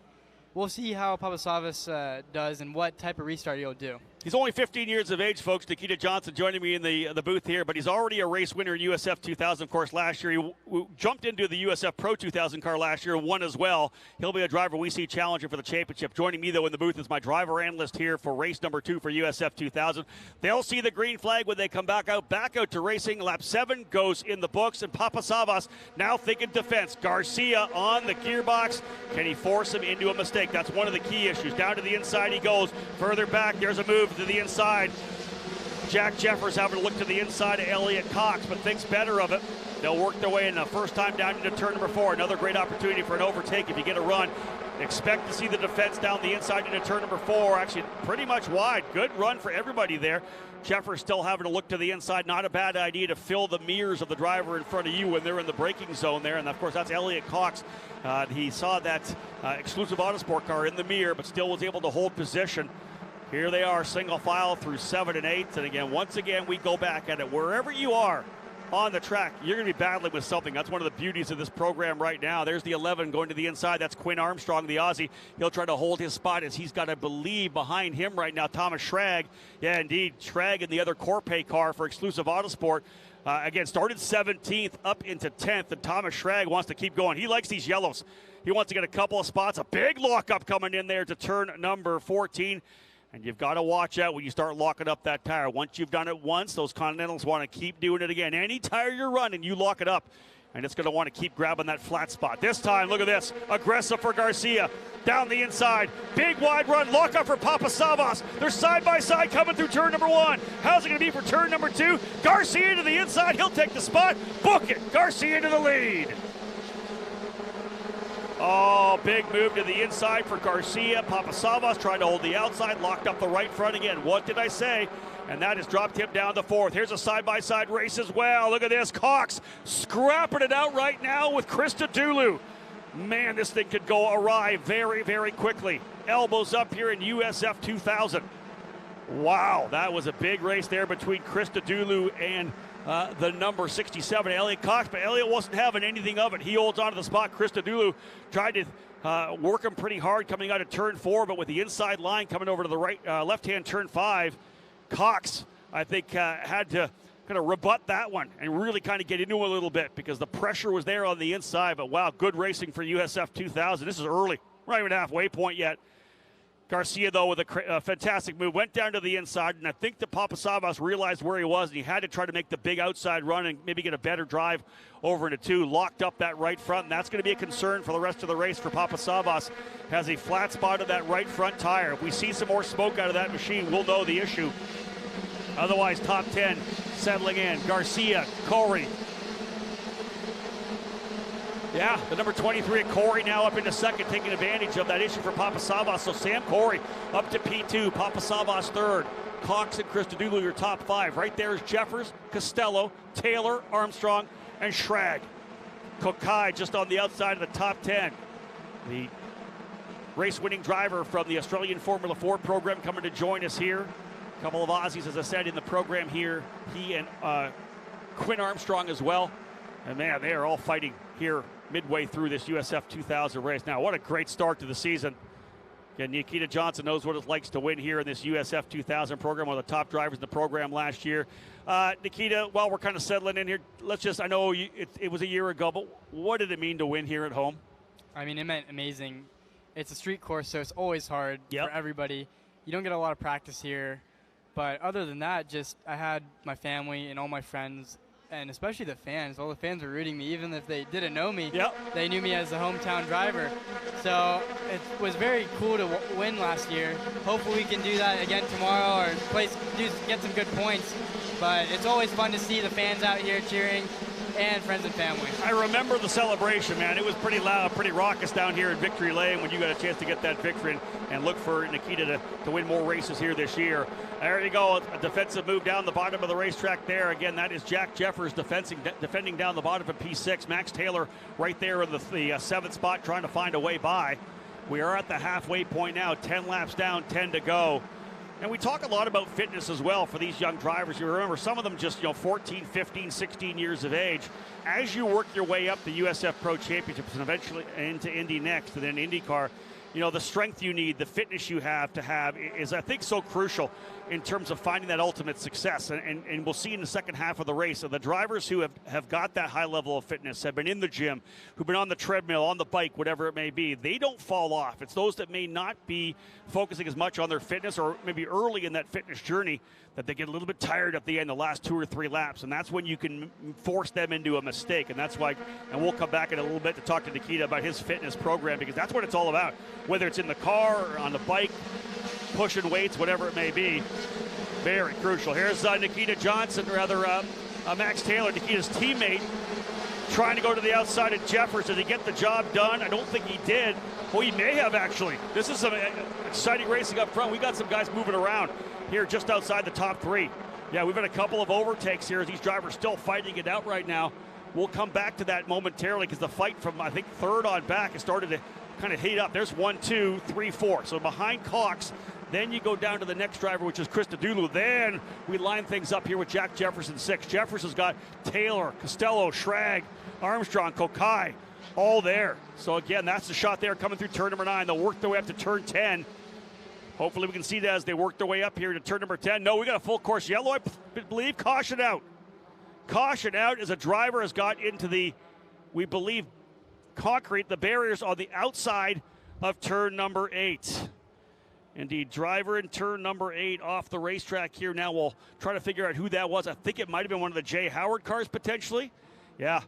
S8: we'll see how Papasavas does and what type of restart he'll do.
S1: He's only 15 years of age, folks. Nikita Johnson joining me in the booth here, but he's already a race winner in USF2000, of course, last year. He jumped into the USF Pro 2000 car last year, won as well. He'll be a driver we see challenging for the championship. Joining me, though, in the booth is my driver analyst here for race number 2 for USF2000. They'll see the green flag when they come back out to racing. Lap 7 goes in the books, and Papasavas now thinking defense. Garcia on the gearbox. Can he force him into a mistake? That's one of the key issues. Down to the inside he goes. Further back, there's a move to the inside. Jack Jeffers having to look to the inside of Elliott Cox, but thinks better of it. They'll work their way in the first time down into turn number 4. Another great opportunity for an overtake if you get a run. Expect to see the defense down the inside into turn number 4. Actually, pretty much wide. Good run for everybody there. Jeffers still having to look to the inside. Not a bad idea to fill the mirrors of the driver in front of you when they're in the braking zone there. And, of course, that's Elliot Cox. He saw that exclusive Autosport car in the mirror, but still was able to hold position. Here they are, single file through 7 and 8. And, again, once again, we go back at it. Wherever you are on the track, you're going to be battling with something. That's one of the beauties of this program right now. There's the 11 going to the inside. That's Quinn Armstrong, the Aussie. He'll try to hold his spot as he's got to believe behind him right now, Thomas Schrag. Yeah, indeed, Schrag in the other Corpay car for exclusive Autosport. Again, started 17th up into 10th, and Thomas Schrag wants to keep going. He likes these yellows. He wants to get a couple of spots. A big lockup coming in there to turn number 14. And you've got to watch out when you start locking up that tire. Once you've done it once, those Continentals want to keep doing it again. Any tire you're running, you lock it up, and it's going to want to keep grabbing that flat spot. This time, look at this. Aggressive for Garcia. Down the inside. Big wide run. Lock up for Papasavas. They're side by side coming through turn number 1. How's it going to be for turn number 2? Garcia to the inside. He'll take the spot. Book it. Garcia to the lead. Oh, big move to the inside for Garcia. Papasavas trying to hold the outside, locked up the right front again. What did I say? And that has dropped him down to 4th. Here's a side-by-side race as well. Look at this. Cox scrapping it out right now with Christodoulou. Man, this thing could go awry very, very quickly. Elbows up here in USF2000. Wow, that was a big race there between Christodoulou and the number 67, Elliot Cox, but Elliot wasn't having anything of it. He holds on to the spot. Christodoulou tried to work him pretty hard coming out of turn 4, but with the inside line coming over to the right, left-hand turn 5, Cox, I think, had to kind of rebut that one and really kind of get into it a little bit because the pressure was there on the inside. But, wow, good racing for USF2000. This is early. We're not even halfway point yet. Garcia, though, with a fantastic move, went down to the inside, and I think that Papasavas realized where he was, and he had to try to make the big outside run and maybe get a better drive over into 2. Locked up that right front, and that's going to be a concern for the rest of the race for Papasavas. Has a flat spot of that right front tire. If we see some more smoke out of that machine, we'll know the issue. Otherwise, top 10 settling in. Garcia, Corey. Yeah, the number 23 at Corey now up into 2nd, taking advantage of that issue for Papasavas. So Sam Corey up to P2, Papasavas 3rd. Cox and Christodoulou your top 5. Right there is Jeffers, Costello, Taylor, Armstrong, and Schrag. Kokai just on the outside of the top 10. The race-winning driver from the Australian Formula 4 program coming to join us here. A couple of Aussies, as I said, in the program here. He and Quinn Armstrong as well. And man, they are all fighting here midway through this USF2000 race. Now, what a great start to the season. Again, Nikita Johnson knows what it likes to win here in this USF2000 program, one of the top drivers in the program last year. Nikita, while we're kind of settling in here, let's just, I know it was a year ago, but what did it mean to win here at home?
S8: I mean, it meant amazing. It's a street course, so it's always hard for everybody. You don't get a lot of practice here. But other than that, just I had my family and all my friends, and especially the fans. All the fans were rooting me, even if they didn't know me. They knew me as the hometown driver. So it was very cool to win last year. Hopefully we can do that again tomorrow or get some good points. But it's always fun to see the fans out here cheering and friends and family.
S1: I remember the celebration, man. It was pretty loud, pretty raucous down here in Victory Lane when you got a chance to get that victory and look for Nikita to win more races here this year. There you go, a defensive move down the bottom of the racetrack there. Again, that is Jack Jeffers defending down the bottom of P6. Max Taylor right there in the 7th spot trying to find a way by. We are at the halfway point now, 10 laps down, 10 to go. And we talk a lot about fitness as well for these young drivers. You remember some of them just 14, 15, 16 years of age. As you work your way up the USF Pro Championships and eventually into Indy next and then IndyCar, the strength you need, the fitness you have to have is, I think, so crucial in terms of finding that ultimate success. And we'll see in the second half of the race. So the drivers who have got that high level of fitness, have been in the gym, who've been on the treadmill, on the bike, whatever it may be, they don't fall off. It's those that may not be focusing as much on their fitness or maybe early in that fitness journey that they get a little bit tired at the end, the last 2 or 3 laps. And that's when you can force them into a mistake. And that's why, and we'll come back in a little bit to talk to Nikita about his fitness program, because that's what it's all about. Whether it's in the car or on the bike, pushing weights, whatever it may be, very crucial. Here's Nikita Johnson, Max Taylor, Nikita's teammate, trying to go to the outside of Jeffers. Did he get the job done? I don't think he did. Oh, he may have, actually. This is some exciting racing up front. We got some guys moving around here just outside the top 3. Yeah, we've had a couple of overtakes here as these drivers still fighting it out right now. We'll come back to that momentarily because the fight from, I think, 3rd on back has started to kind of heat up. There's 1, 2, 3, 4. So behind Cox, then you go down to the next driver, which is Chris Dulu. Then we line things up here with Jack Jefferson 6. Jefferson's got Taylor, Costello, Schrag, Armstrong, Kokai, all there. So again, that's the shot there coming through turn number 9. They'll work their way up to turn 10. Hopefully we can see that as they work their way up here to turn number 10. No, we got a full course yellow, I believe. Caution out. Caution out as a driver has got into the, we believe, concrete, the barriers on the outside of turn number 8. Indeed, driver in turn number 8 off the racetrack here. Now we'll try to figure out who that was. I think it might have been one of the Jay Howard cars potentially. Yeah.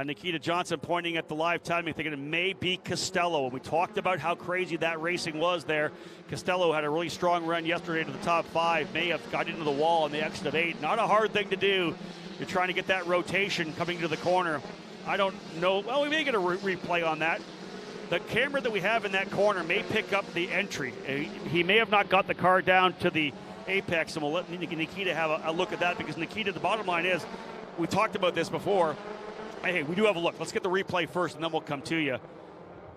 S1: Nikita Johnson pointing at the live timing, thinking it may be Costello. And we talked about how crazy that racing was there. Costello had a really strong run yesterday to the top 5. May have got into the wall on the exit of 8. Not a hard thing to do. You're trying to get that rotation coming to the corner. I don't know. Well, we may get a replay on that. The camera that we have in that corner may pick up the entry. He may have not got the car down to the apex, and we'll let Nikita have a look at that because Nikita, the bottom line is, we talked about this before. Hey, we do have a look. Let's get the replay first, and then we'll come to you.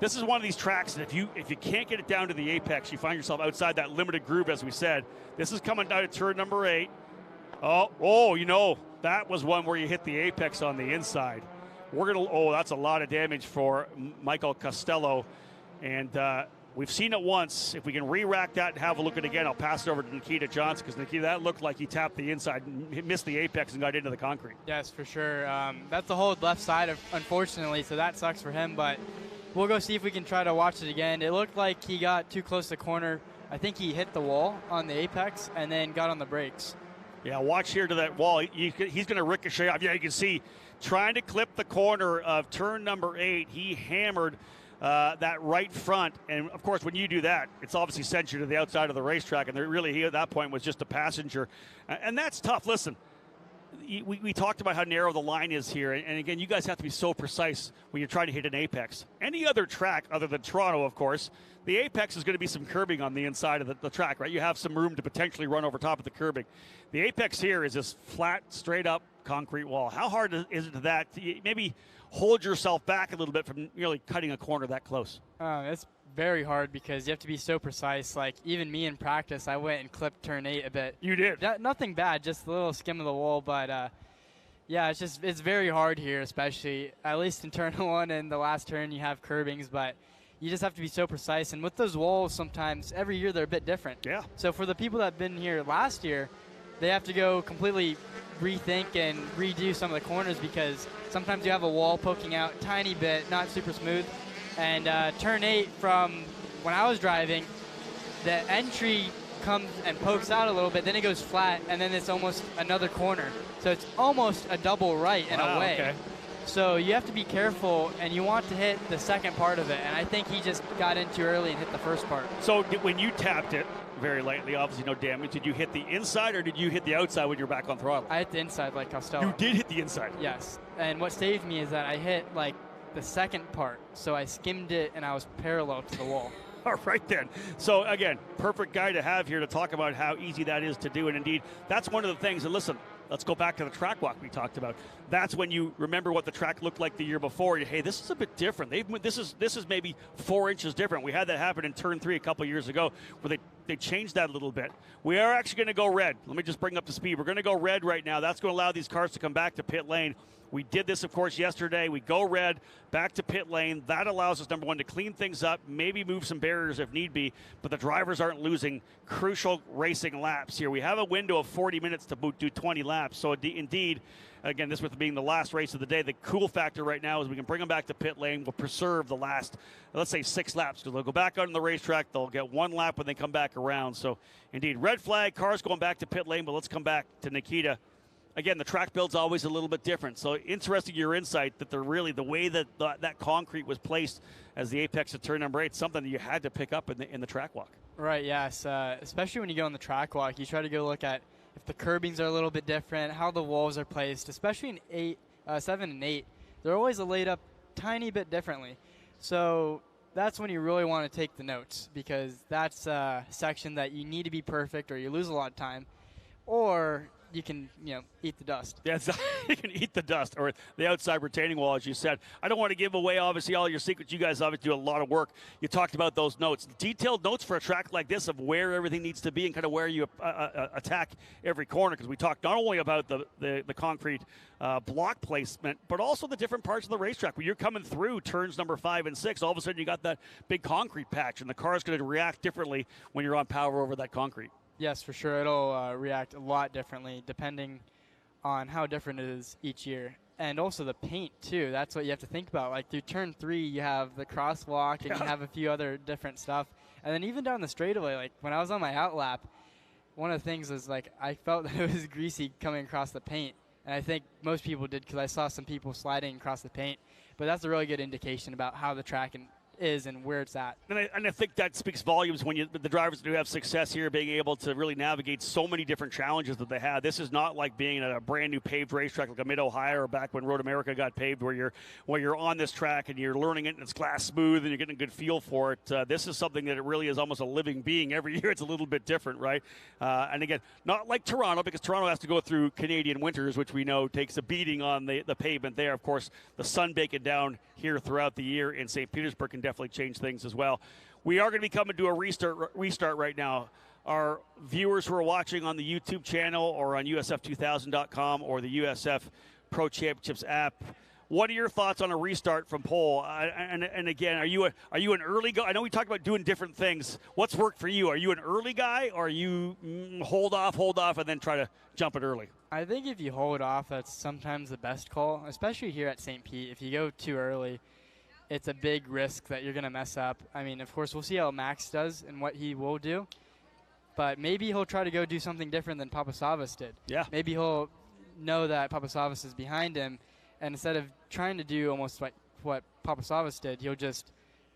S1: This is one of these tracks that if you can't get it down to the apex, you find yourself outside that limited groove, as we said. This is coming down to turn number 8. Oh, you know, that was one where you hit the apex on the inside. That's a lot of damage for Michael Costello. And we've seen it once. If we can re-rack that and have a look at it again, I'll pass it over to Nikita Johnson because Nikita, that looked like he tapped the inside and missed the apex and got into the concrete.
S8: Yes, for sure. That's the whole left side, unfortunately, so that sucks for him. But we'll go see if we can try to watch it again. It looked like he got too close to the corner. I think he hit the wall on the apex and then got on the brakes.
S1: Yeah, watch here to that wall. He's going to ricochet off. Yeah, you can see trying to clip the corner of turn number 8. He hammered that right front. And, of course, when you do that, it's obviously sent you to the outside of the racetrack. And he, at that point, was just a passenger. And that's tough. Listen, we talked about how narrow the line is here. And, again, you guys have to be so precise when you're trying to hit an apex. Any other track other than Toronto, of course, the apex is going to be some curbing on the inside of the track, right? You have some room to potentially run over top of the curbing. The apex here is this flat, straight-up concrete wall. How hard is it to maybe hold yourself back a little bit from really cutting a corner that close?
S8: It's very hard because you have to be so precise. Like, even me in practice, I went and clipped turn 8 a bit.
S1: You did?
S8: Nothing bad, just a little skim of the wall, but yeah, it's very hard here, especially at least in turn 1 and the last turn you have curbings, but you just have to be so precise. And with those walls, sometimes every year they're a bit different.
S1: Yeah.
S8: So for the people that have been here last year, they have to go completely rethink and redo some of the corners because sometimes you have a wall poking out a tiny bit, not super smooth. And turn 8 from when I was driving, the entry comes and pokes out a little bit, then it goes flat, and then it's almost another corner. So it's almost a double right in a way.
S1: Okay.
S8: So you have to be careful, and you want to hit the second part of it. And I think he just got in too early and hit the first part.
S1: So when you tapped it very lightly, obviously no damage, did you hit the inside or did you hit the outside when you're back on throttle?
S8: I hit the inside like Costello.
S1: You did hit the inside?
S8: Yes. And what saved me is that I hit like the second part. So I skimmed it, and I was parallel to the wall.
S1: All right, then. So, again, perfect guy to have here to talk about how easy that is to do. And, indeed, that's one of the things. And, listen, let's go back to the track walk we talked about. That's when you remember what the track looked like the year before. Hey, this is a bit different. This is maybe 4 inches different. We had that happen in turn 3 a couple years ago where they changed that a little bit. We are actually going to go red. Let me just bring up the speed. We're going to go red right now. That's going to allow these cars to come back to pit lane. We did this, of course, yesterday. We go red, back to pit lane. That allows us, number one, to clean things up, maybe move some barriers if need be, but the drivers aren't losing crucial racing laps here. We have a window of 40 minutes to do 20 laps. So, indeed, again, this with being the last race of the day, the cool factor right now is we can bring them back to pit lane. We'll preserve the last, let's say, 6 laps, because they'll go back on the racetrack. They'll get 1 lap when they come back around. So, indeed, red flag, cars going back to pit lane, but let's come back to Nikita. Again, the track build's always a little bit different. So interesting your insight that they're really the way that that concrete was placed as the apex of turn number 8, something that you had to pick up in the track walk.
S8: Right, yes. Especially when you go on the track walk, you try to go look at if the curbings are a little bit different, how the walls are placed, especially in 7 and 8. They're always laid up tiny bit differently. So that's when you really want to take the notes, because that's a section that you need to be perfect or you lose a lot of time, or you can, eat the dust.
S1: Yeah, you can eat the dust, or the outside retaining wall, as you said. I don't want to give away, obviously, all your secrets. You guys obviously do a lot of work. You talked about those notes. Detailed notes for a track like this of where everything needs to be and kind of where you attack every corner, because we talked not only about the concrete block placement, but also the different parts of the racetrack. When you're coming through turns number 5 and 6, all of a sudden you got that big concrete patch, and the car's going to react differently when you're on power over that concrete.
S8: Yes, for sure. It'll react a lot differently depending on how different it is each year. And also the paint, too. That's what you have to think about. Like, through turn 3, you have the crosswalk, and you have a few other different stuff. And then even down the straightaway, like, when I was on my out lap, one of the things was, like, I felt that it was greasy coming across the paint. And I think most people did, because I saw some people sliding across the paint. But that's a really good indication about how the track is and where it's at.
S1: And I think that speaks volumes when the drivers do have success here, being able to really navigate so many different challenges that they have. This is not like being at a brand new paved racetrack like a Mid-Ohio or back when Road America got paved, where you're on this track and you're learning it and it's glass smooth and you're getting a good feel for it. This is something that it really is almost a living being. Every year it's a little bit different, right? And again, not like Toronto, because Toronto has to go through Canadian winters, which we know takes a beating on the pavement there. Of course, the sun baking down here throughout the year in St. Petersburg can definitely change things as well. We are going to be coming to a restart right now. Our viewers who are watching on the YouTube channel or on USF2000.com or the USF Pro Championships app, what are your thoughts on a restart from pole? And again, are you an early guy? I know we talked about doing different things. What's worked for you? Are you an early guy, or are you hold off, and then try to jump it early?
S8: I think if you hold off, that's sometimes the best call, especially here at St. Pete. If you go too early, it's a big risk that you're going to mess up. I mean, of course, we'll see how Max does and what he will do, but maybe he'll try to go do something different than Papasavas did.
S1: Yeah.
S8: Maybe he'll know that Papasavas is behind him, and instead of trying to do almost like what Papasavas did, he'll just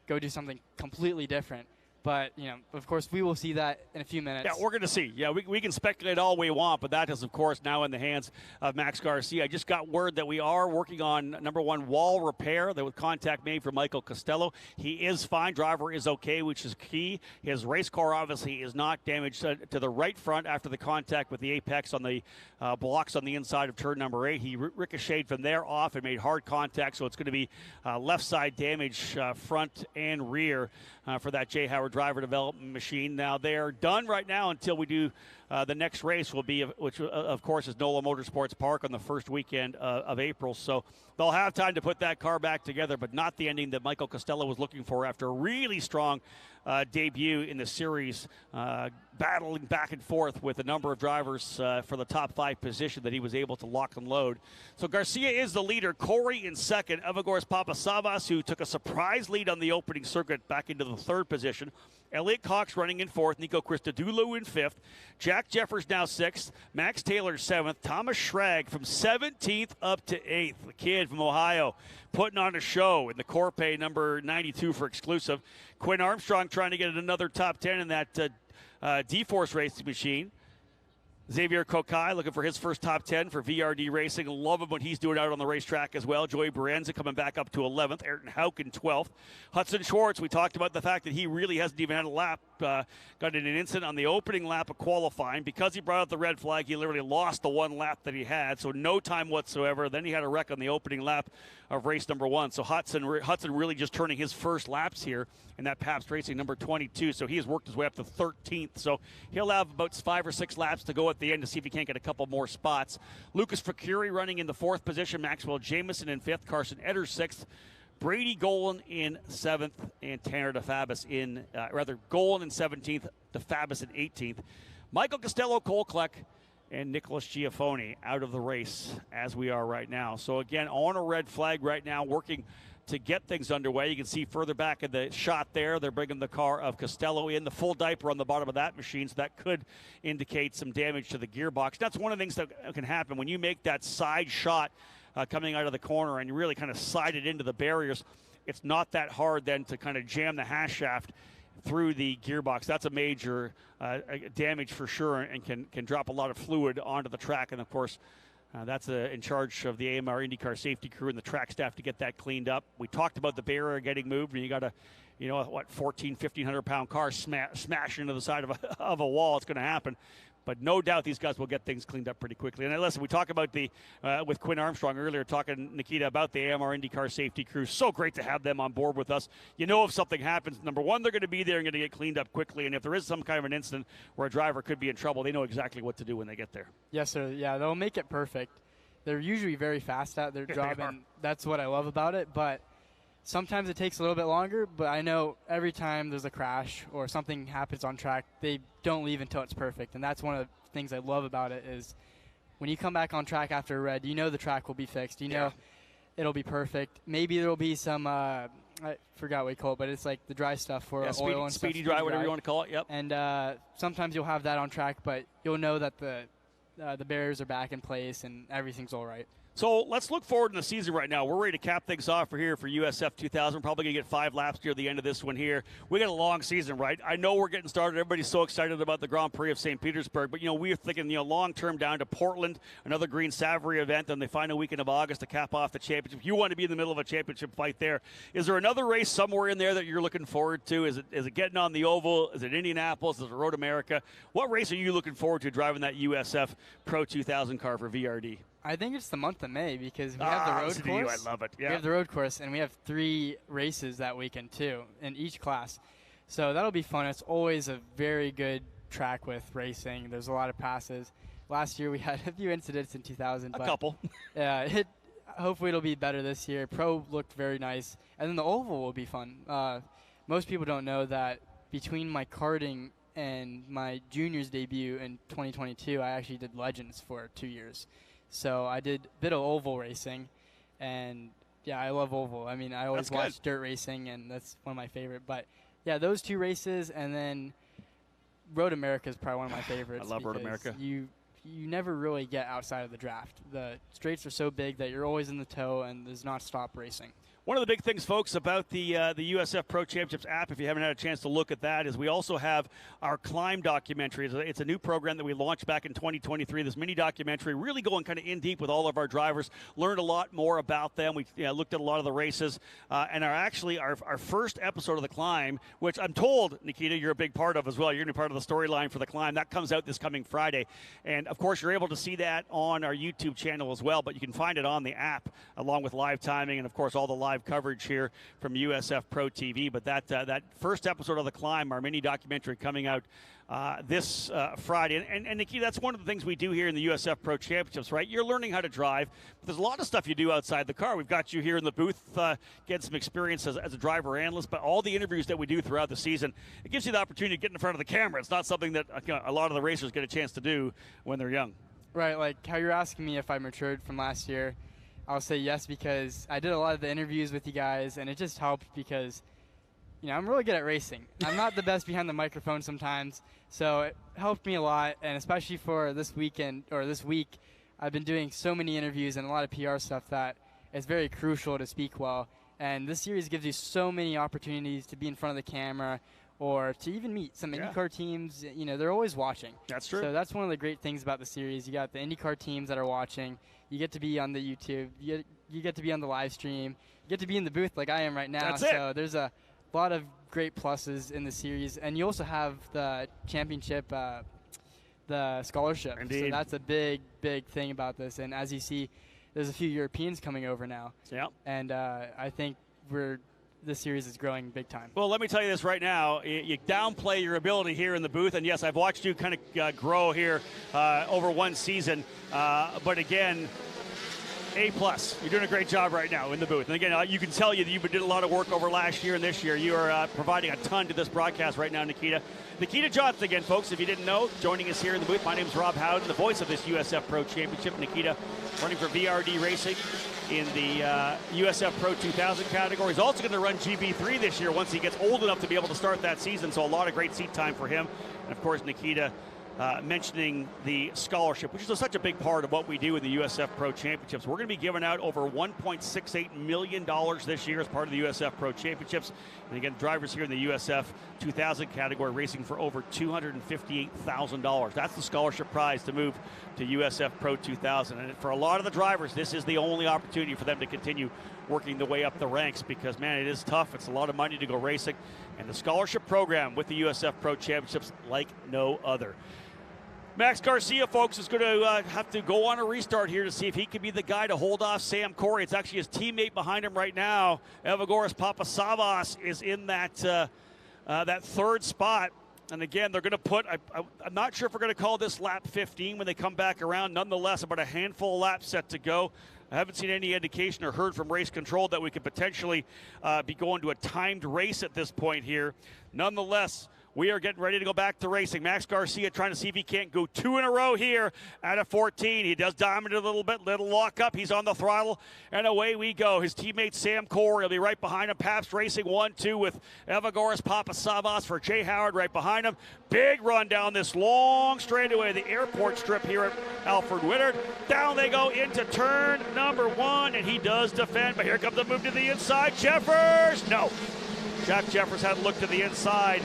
S8: go do something completely different. But, of course, we will see that in a few minutes.
S1: Yeah, we're going to see. Yeah, we can speculate all we want, but that is, of course, now in the hands of Max Garcia. I just got word that we are working on, number one, wall repair. There was contact made from Michael Costello. He is fine. Driver is okay, which is key. His race car, obviously, is not damaged to the right front after the contact with the apex on the blocks on the inside of turn number 8. He ricocheted from there off and made hard contact, so it's going to be left side damage front and rear for that J. Howard driver development machine. Now they're done right now until we do the next race, which of course is NOLA Motorsports Park on the first weekend of April. So they'll have time to put that car back together, but not the ending that Michael Costello was looking for after a really strong debut in the series, battling back and forth with a number of drivers for the top 5 position that he was able to lock and load. So Garcia is the leader. Corey in second. Evagores Papasavas, who took a surprise lead on the opening circuit, back into the 3rd position. Elliot Cox running in 4th. Nico Christodoulou in 5th. Jack Jeffers now 6th. Max Taylor 7th. Thomas Schrag from 17th up to 8th. The kid from Ohio putting on a show in the Corpay number 92 for exclusive. Quinn Armstrong trying to get another top 10 in that D-Force racing machine. Xavier Kokai looking for his first top 10 for VRD Racing. Love him what he's doing out on the racetrack as well. Joey Berenza coming back up to 11th. Ayrton Hauk in 12th. Hudson Schwartz, we talked about the fact that he really hasn't even had a lap. Got in an incident on the opening lap of qualifying. Because he brought out the red flag, he literally lost the one lap that he had, so no time whatsoever. Then he had a wreck on the opening lap of race number 1. So Hudson really just turning his first laps here in that Pabst Racing number 22. So he has worked his way up to 13th. So he'll have about 5 or 6 laps to go at the end to see if he can't get a couple more spots. Lucas Facuri running in the 4th position. Maxwell Jameson in 5th. Carson Edders 6th. Brady Golan in 7th. And Tanner DeFabis in, Golan in 17th. DeFabis in 18th. Michael Costello, Cole Kleck, and Nicholas Giafoni out of the race as we are right now. So again, on a red flag right now, working to get things underway. You can see further back in the shot there, they're bringing the car of Costello in, the full diaper on the bottom of that machine, so that could indicate some damage to the gearbox. That's one of the things that can happen when you make that side shot coming out of the corner and you really kind of side it into the barriers. It's not that hard then to kind of jam the hash shaft through the gearbox. That's a major damage for sure, and can drop a lot of fluid onto the track. And of course, That's in charge of the AMR IndyCar safety crew and the track staff to get that cleaned up. We talked about the barrier getting moved, and you got a, 1,500 pound car smash into the side of a wall. It's going to happen. But no doubt these guys will get things cleaned up pretty quickly. And listen, we talk about with Quinn Armstrong earlier, talking, Nikita, about the AMR IndyCar safety crew. So great to have them on board with us. If something happens, number one, they're going to be there and going to get cleaned up quickly. And if there is some kind of an incident where a driver could be in trouble, they know exactly what to do when they get there.
S8: Yes, sir. Yeah, they'll make it perfect. They're usually very fast at their job, and that's what I love about it. But sometimes it takes a little bit longer, but I know every time there's a crash or something happens on track, they don't leave until it's perfect. And that's one of the things I love about it is when you come back on track after a red, the track will be fixed. It'll be perfect. Maybe there will be some, I forgot what we call it, but it's like the dry stuff for oil and
S1: speedy dry, whatever you want to call it, yep.
S8: And sometimes you'll have that on track, but you'll know that the barriers are back in place and everything's all right.
S1: So let's look forward in the season right now. We're ready to cap things off for USF2000. We're probably going to get 5 laps near the end of this one here. We got a long season, right? I know we're getting started. Everybody's so excited about the Grand Prix of St. Petersburg. But, we're thinking, long-term down to Portland, another Green Savory event on the final weekend of August to cap off the championship. You want to be in the middle of a championship fight there. Is there another race somewhere in there that you're looking forward to? Is it getting on the oval? Is it Indianapolis? Is it Road America? What race are you looking forward to driving that USF Pro 2000 car for VRD?
S8: I think it's the month of May because we have the road course.
S1: I love it. Yeah.
S8: We have the road course, and we have 3 races that weekend, too, in each class. So that'll be fun. It's always a very good track with racing. There's a lot of passes. Last year we had a few incidents in 2000.
S1: A couple.
S8: Yeah, hopefully it'll be better this year. Pro looked very nice. And then the oval will be fun. Most people don't know that between my karting and my juniors debut in 2022, I actually did Legends for 2 years. So I did a bit of oval racing, and, yeah, I love oval. I mean, I always watch dirt racing, and that's one of my favorite. But, yeah, those 2 races, and then Road America is probably one of my favorites.
S1: I love Road America.
S8: You never really get outside of the draft. The straights are so big that you're always in the tow, and there's not stop racing.
S1: One of the big things, folks, about the USF Pro Championships app, if you haven't had a chance to look at that, is we also have our Climb documentary. It's a new program that we launched back in 2023, this mini documentary, really going kind of in deep with all of our drivers, learned a lot more about them. We looked at a lot of the races, and our first episode of the Climb, which I'm told, Nikita, you're a big part of as well. You're going to be part of the storyline for the Climb. That comes out this coming Friday. And, of course, you're able to see that on our YouTube channel as well, but you can find it on the app along with live timing and, of course, all the live coverage here from USF Pro TV. But that first episode of the Climb, our mini documentary, coming out this Friday. And Nikki, that's one of the things we do here in the USF Pro Championships, right? You're learning how to drive, but there's a lot of stuff you do outside the car. We've got you here in the booth getting some experience as a driver analyst, but all the interviews that we do throughout the season, it gives you the opportunity to get in front of the camera. It's not something that a lot of the racers get a chance to do when they're young.
S8: Right, like how you're asking me if I matured from last year. I'll say yes, because I did a lot of the interviews with you guys, and it just helped because, I'm really good at racing. I'm not the best behind the microphone sometimes, so it helped me a lot, and especially for this weekend or this week, I've been doing so many interviews and a lot of PR stuff that it's very crucial to speak well. And this series gives you so many opportunities to be in front of the camera or to even meet some IndyCar teams. They're always watching.
S1: That's true.
S8: So that's one of the great things about the series. You got the IndyCar teams that are watching. You get to be on the YouTube. You get to be on the live stream. You get to be in the booth like I am right now.
S1: That's it.
S8: So there's a lot of great pluses in the series. And you also have the championship, the scholarship.
S1: Indeed.
S8: So that's a big, big thing about this. And as you see, there's a few Europeans coming over now.
S1: Yeah.
S8: And I think this series is growing big time.
S1: Well, let me tell you this right now. You downplay your ability here in the booth, and yes, I've watched you kind of grow here over one season. But again, A+. You're doing a great job right now in the booth. And again, you can tell you've did a lot of work over last year and this year. You are providing a ton to this broadcast right now, Nikita. Nikita Johnson again, folks, if you didn't know, joining us here in the booth. My name is Rob Howden, the voice of this USF Pro Championship. Nikita running for VRD Racing in the USF Pro 2000 category. He's also going to run GB3 this year once he gets old enough to be able to start that season, so a lot of great seat time for him. And, of course, Nikita mentioning the scholarship, which is such a big part of what we do in the USF Pro Championships. We're going to be giving out over $1.68 million this year as part of the USF Pro Championships. And again, drivers here in the USF 2000 category racing for over $258,000. That's the scholarship prize to move to USF Pro 2000. And for a lot of the drivers, this is the only opportunity for them to continue working the way up the ranks because, man, it is tough. It's a lot of money to go racing. And the scholarship program with the USF Pro Championships like no other. Max Garcia, folks, is going to have to go on a restart here to see if he can be the guy to hold off Sam Corey. It's actually his teammate behind him right now. Evagoras Papasavas is in that third spot. And again, they're going to put, I'm not sure if we're going to call this lap 15 when they come back around. Nonetheless, about a handful of laps set to go. I haven't seen any indication or heard from race control that we could potentially be going to a timed race at this point here. Nonetheless, we are getting ready to go back to racing. Max Garcia trying to see if he can't go 2 in a row here at a 14. He does diamond it a little bit, little lock up. He's on the throttle, and away we go. His teammate Sam Corey will be right behind him. Pabst Racing 1-2 with Evagoras Papasavas for Jay Howard right behind him. Big run down this long straightaway, the airport strip here at Alfred Wittard. Down they go into turn number 1, and he does defend, but here comes the move to the inside. Jeffers, no. Jack Jeffers had to look to the inside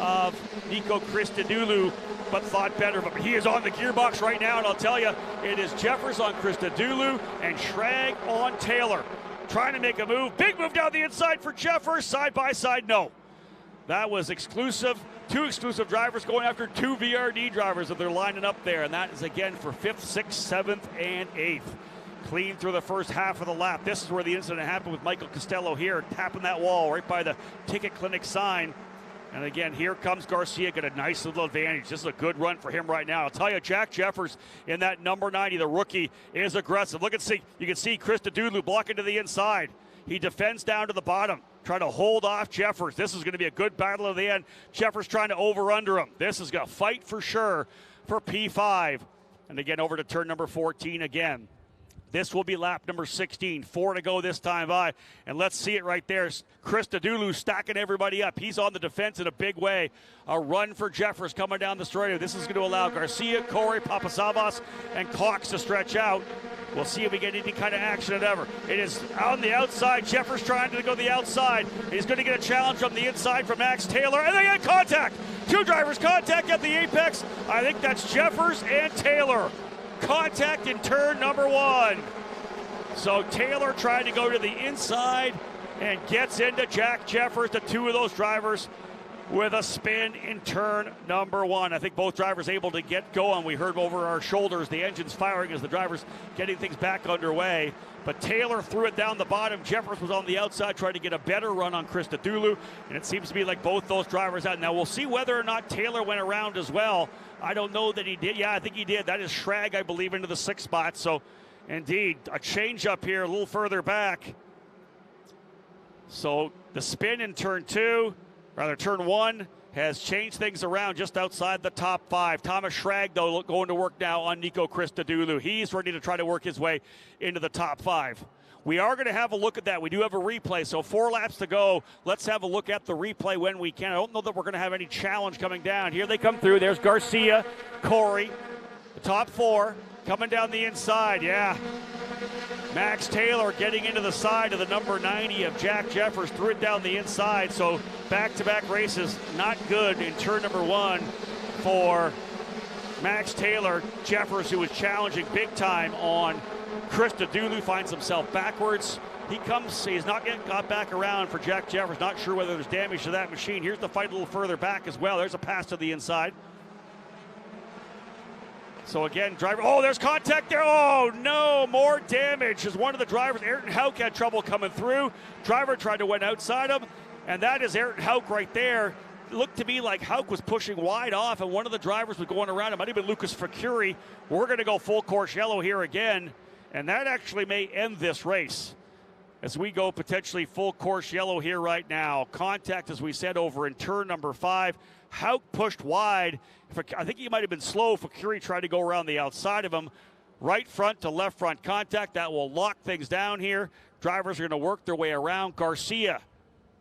S1: of Nico Christodoulou, but thought better. But he is on the gearbox right now, and I'll tell you, it is Jeffers on Christodoulou and Schrag on Taylor. Trying to make a move. Big move down the inside for Jeffers. Side by side, no. That was exclusive. 2 exclusive drivers going after 2 VRD drivers that they're lining up there, and that is again for 5th, 6th, 7th, and 8th. Clean through the first half of the lap. This is where the incident happened with Michael Costello here, tapping that wall right by the ticket clinic sign. And again, here comes Garcia, got a nice little advantage. This is a good run for him right now. I'll tell you, Jack Jeffers in that number 90, the rookie, is aggressive. Look and see, you can see Christodoulou blocking to the inside. He defends down to the bottom, trying to hold off Jeffers. This is going to be a good battle at the end. Jeffers trying to over-under him. This is going to fight for sure for P5. And again, over to turn number 14 again. This will be lap number 16. 4 to go this time by. And let's see it right there. Christodoulou stacking everybody up. He's on the defense in a big way. A run for Jeffers coming down the straightaway. This is going to allow Garcia, Corey, Papasavas, and Cox to stretch out. We'll see if we get any kind of action at ever. It is on the outside. Jeffers trying to go the outside. He's going to get a challenge from the inside from Max Taylor. And they get contact. 2 drivers contact at the apex. I think that's Jeffers and Taylor. Contact in turn number 1. So Taylor trying to go to the inside and gets into Jack Jeffers, the 2 of those drivers, with a spin in turn number 1. I think both drivers able to get going. We heard over our shoulders the engines firing as the drivers getting things back underway. But Taylor threw it down the bottom. Jeffers was on the outside trying to get a better run on Christodoulou. And it seems to be like both those drivers out. Now we'll see whether or not Taylor went around as well. I don't know that he did. Yeah, I think he did. That is Schrag, I believe, into the 6th spot. So indeed, a change up here a little further back. So the spin in turn 1 has changed things around just outside the top 5. Thomas Schrag, though, going to work now on Nico Christodoulou. He's ready to try to work his way into the top 5. We are going to have a look at that. We do have a replay, so 4 laps to go. Let's have a look at the replay when we can. I don't know that we're going to have any challenge coming down. Here they come through. There's Garcia, Corey, the top 4. Coming down the inside, yeah. Max Taylor getting into the side of the number 90 of Jack Jeffers, threw it down the inside. So back-to-back races, not good in turn number 1 for Max Taylor. Jeffers, who was challenging big time on Christodoulou, finds himself backwards. He's not yet got back around for Jack Jeffers. Not sure whether there's damage to that machine. Here's the fight a little further back as well. There's a pass to the inside. So again, there's contact there. Oh no, more damage as one of the drivers, Ayrton Hauk, had trouble coming through. Driver tried to win outside him, and that is Ayrton Hauk right there. It looked to me like Hauk was pushing wide off, and one of the drivers was going around. It might have been Lucas Facuri. We're going to go full course yellow here again, and that actually may end this race as we go potentially full course yellow here right now. Contact, as we said, over in turn number 5. Hauk pushed wide. I think he might have been slow. Facuri tried to go around the outside of him. Right front to left front contact. That will lock things down here. Drivers are going to work their way around. Garcia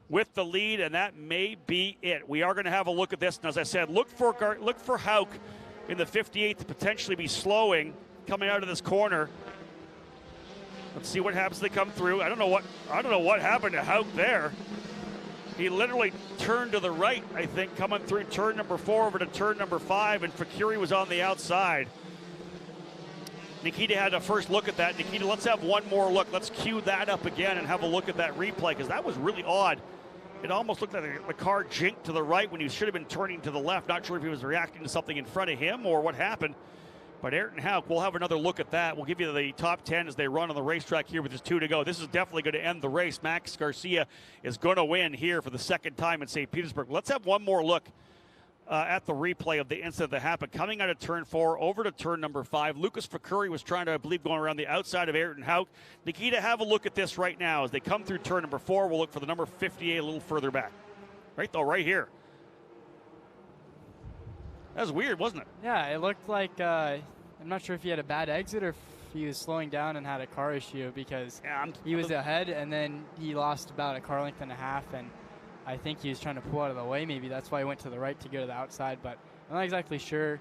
S1: with the lead, and that may be it. We are going to have a look at this. And as I said, look for Hauk in the 58th to potentially be slowing coming out of this corner. Let's see what happens as they come through. I don't know what happened to Hauk there. He literally turned to the right, I think, coming through turn number 4 over to turn number 5, and Fakiri was on the outside. Nikita had a first look at that. Nikita, let's have one more look. Let's cue that up again and have a look at that replay, because that was really odd. It almost looked like the car jinked to the right when he should have been turning to the left. Not sure if he was reacting to something in front of him or what happened. But Ayrton Hauk, we'll have another look at that. We'll give you the top 10 as they run on the racetrack here with just 2 to go. This is definitely going to end the race. Max Garcia is going to win here for the second time in St. Petersburg. Let's have one more look at the replay of the incident that happened. Coming out of turn 4 over to turn number 5, Lucas Fakiri was trying to, I believe, going around the outside of Ayrton Hauk. Nikita, have a look at this right now. As they come through turn number 4, we'll look for the number 58 a little further back. Right here. That was weird, wasn't it?
S8: Yeah, it looked like, I'm not sure if he had a bad exit or if he was slowing down and had a car issue, because he was ahead and then he lost about a car length and a half, and I think he was trying to pull out of the way. Maybe that's why he went to the right to go to the outside, but I'm not exactly sure.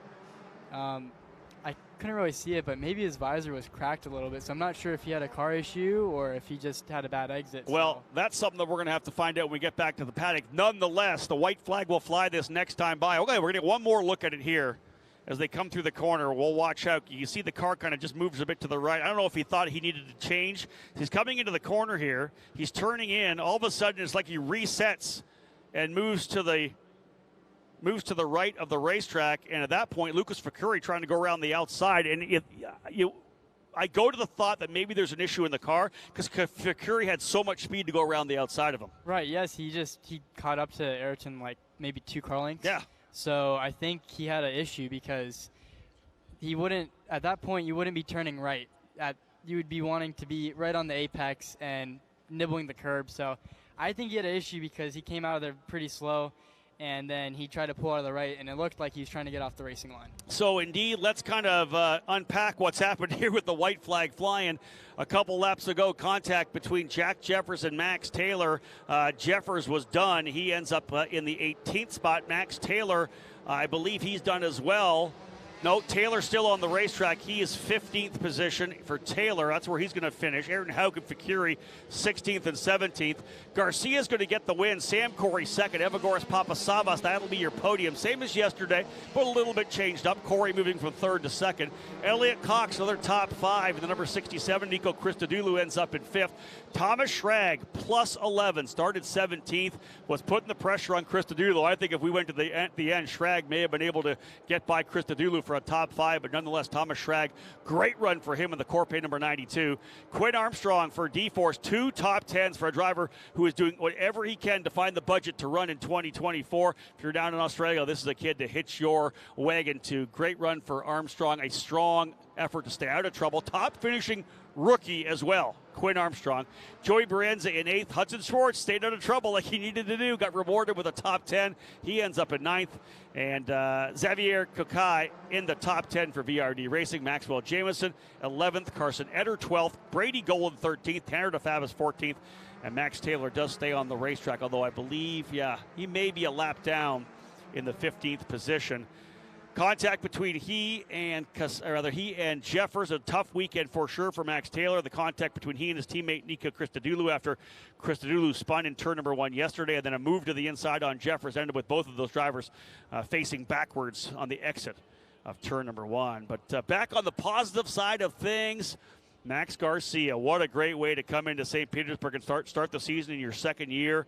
S8: I couldn't really see it, but maybe his visor was cracked a little bit, so I'm not sure if he had a car issue or if he just had a bad exit.
S1: Well, that's something that we're going to have to find out when we get back to the paddock. Nonetheless, the white flag will fly this next time by. Okay, we're going to get one more look at it here as they come through the corner. We'll watch out. You see the car kind of just moves a bit to the right. I don't know if he thought he needed to change. He's coming into the corner here. He's turning in. All of a sudden, it's like he resets and moves to the right of the racetrack. And at that point, Lucas Fakiri trying to go around the outside. And I go to the thought that maybe there's an issue in the car, because Fakiri had so much speed to go around the outside of him.
S8: Right, yes, he caught up to Ayrton like maybe 2 car lengths.
S1: Yeah.
S8: So I think he had an issue, because at that point, you wouldn't be turning right. You would be wanting to be right on the apex and nibbling the curb. So I think he had an issue because he came out of there pretty slow, and then he tried to pull out of the right, and it looked like he was trying to get off the racing line. So
S1: indeed, let's kind of unpack what's happened here with the white flag flying. A couple laps ago, contact between Jack Jeffers and Max Taylor. Jeffers was done. He ends up in the 18th spot. Max Taylor, I believe he's done as well. No, Taylor's still on the racetrack. He is 15th position for Taylor. That's where he's going to finish. Ayrton Hauk and Fakiri 16th and 17th. Garcia's going to get the win. Sam Corey second. Evagoras Papasavas, that'll be your podium. Same as yesterday, but a little bit changed up. Corey moving from 3rd to 2nd. Elliot Cox, another top 5. The number 67, Nico Christodoulou, ends up in 5th. Thomas Schrag, plus 11, started 17th, was putting the pressure on Christodoulou. I think if we went to the end, Schrag may have been able to get by Christodoulou for a top 5, but nonetheless, Thomas Schrag, great run for him in the Corpay number 92. Quinn Armstrong for D-Force, 2 top 10s for a driver who is doing whatever he can to find the budget to run in 2024. If you're down in Australia, this is a kid to hitch your wagon to. Great run for Armstrong, a strong effort to stay out of trouble. Top finishing rookie as well, Quinn Armstrong. Joey Brienza in 8th. Hudson Schwartz stayed out of trouble like he needed to do. Got rewarded with a top 10. He ends up in 9th. And Xavier Kokai in the top 10 for VRD Racing. Maxwell Jameson 11th. Carson Eder 12th. Brady Golan 13th. Tanner DeFavis 14th. And Max Taylor does stay on the racetrack, although I believe, he may be a lap down in the 15th position. Contact between he and Jeffers, a tough weekend for sure for Max Taylor. The contact between he and his teammate Nico Christodoulou after Christodoulou spun in turn number 1 yesterday, and then a move to the inside on Jeffers ended with both of those drivers facing backwards on the exit of turn number 1. But back on the positive side of things, Max Garcia, what a great way to come into St. Petersburg and start the season in your second year.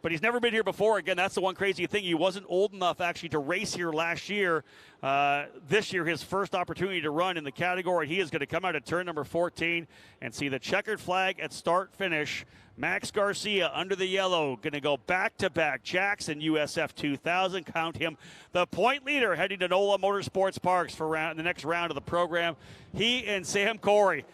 S1: But he's never been here before. Again, that's the one crazy thing. He wasn't old enough actually to race here last year. This year, his first opportunity to run in the category. He is going to come out at turn number 14 and see the checkered flag at start-finish. Max Garcia under the yellow, going to go back-to-back Jackson USF2000. Count him the point leader heading to NOLA Motorsports Parks for the next round of the program. He and Sam Corey.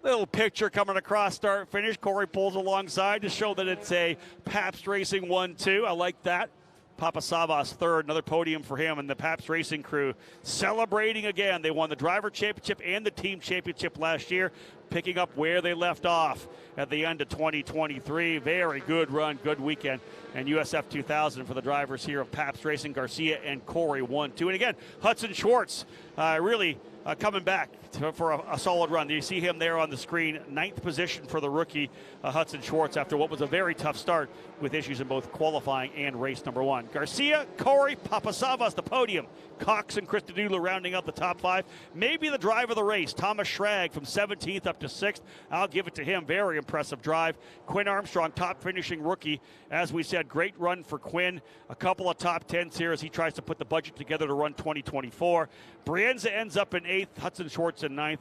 S1: Little picture coming across start finish. Corey pulls alongside to show that it's a Pabst Racing 1-2. I like that. Papasavas third, another podium for him and the Pabst Racing crew celebrating again. They won the driver championship and the team championship last year, picking up where they left off at the end of 2023. Very good run, good weekend. and USF 2000 for the drivers here of Pabst Racing. Garcia and Corey 1-2. And again, Hudson Schwartz really coming back for a solid run. You see him there on the screen, 9th position for the rookie Hudson Schwartz after what was a very tough start with issues in both qualifying and race number 1. Garcia, Corey, Papasavas, the podium. Cox and Christodoulou rounding out the top 5. Maybe the drive of the race, Thomas Schrag from 17th up to 6th. I'll give it to him. Very impressive drive. Quinn Armstrong, top finishing rookie. As we said, great run for Quinn. A couple of top 10s here as he tries to put the budget together to run 2024. Brienza ends up in 8th. Hudson Schwartz in 9th.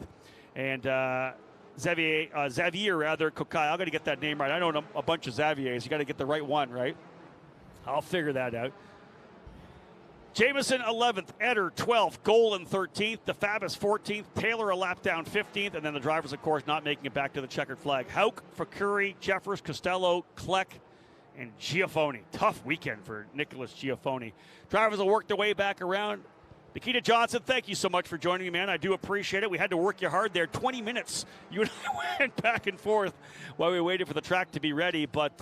S1: And Xavier Kokai. I'm going to get that name right. I know a bunch of Xaviers. You got to get the right one, right? I'll figure that out. Jameson 11th, Eder 12th, Golan 13th, DeFabis 14th, Taylor a lap down 15th, and then the drivers, of course, not making it back to the checkered flag. Hauk, Fakuri, Jeffers, Costello, Kleck, and Giafoni. Tough weekend for Nicholas Giafoni. Drivers will work their way back around. Nikita Johnson, thank you so much for joining me, man. I do appreciate it. We had to work you hard there. 20 minutes. You and I went back and forth while we waited for the track to be ready. But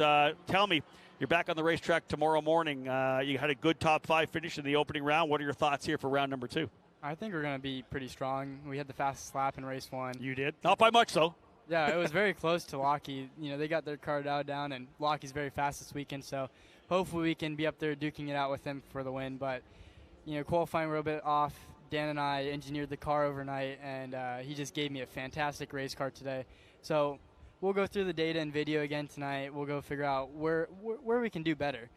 S1: tell me, you're back on the racetrack tomorrow morning. You had a good top 5 finish in the opening round. What are your thoughts here for round number 2?
S8: I think we're going to be pretty strong. We had the fastest lap in race 1.
S1: You did? Not by much, though.
S8: Yeah, it was very close to Lockheed. You know, they got their car down, and Lockheed's very fast this weekend. So hopefully we can be up there duking it out with him for the win. But you know, qualifying a little bit off. Dan and I engineered the car overnight, and he just gave me a fantastic race car today. So we'll go through the data and video again tonight. We'll go figure out where we can do better.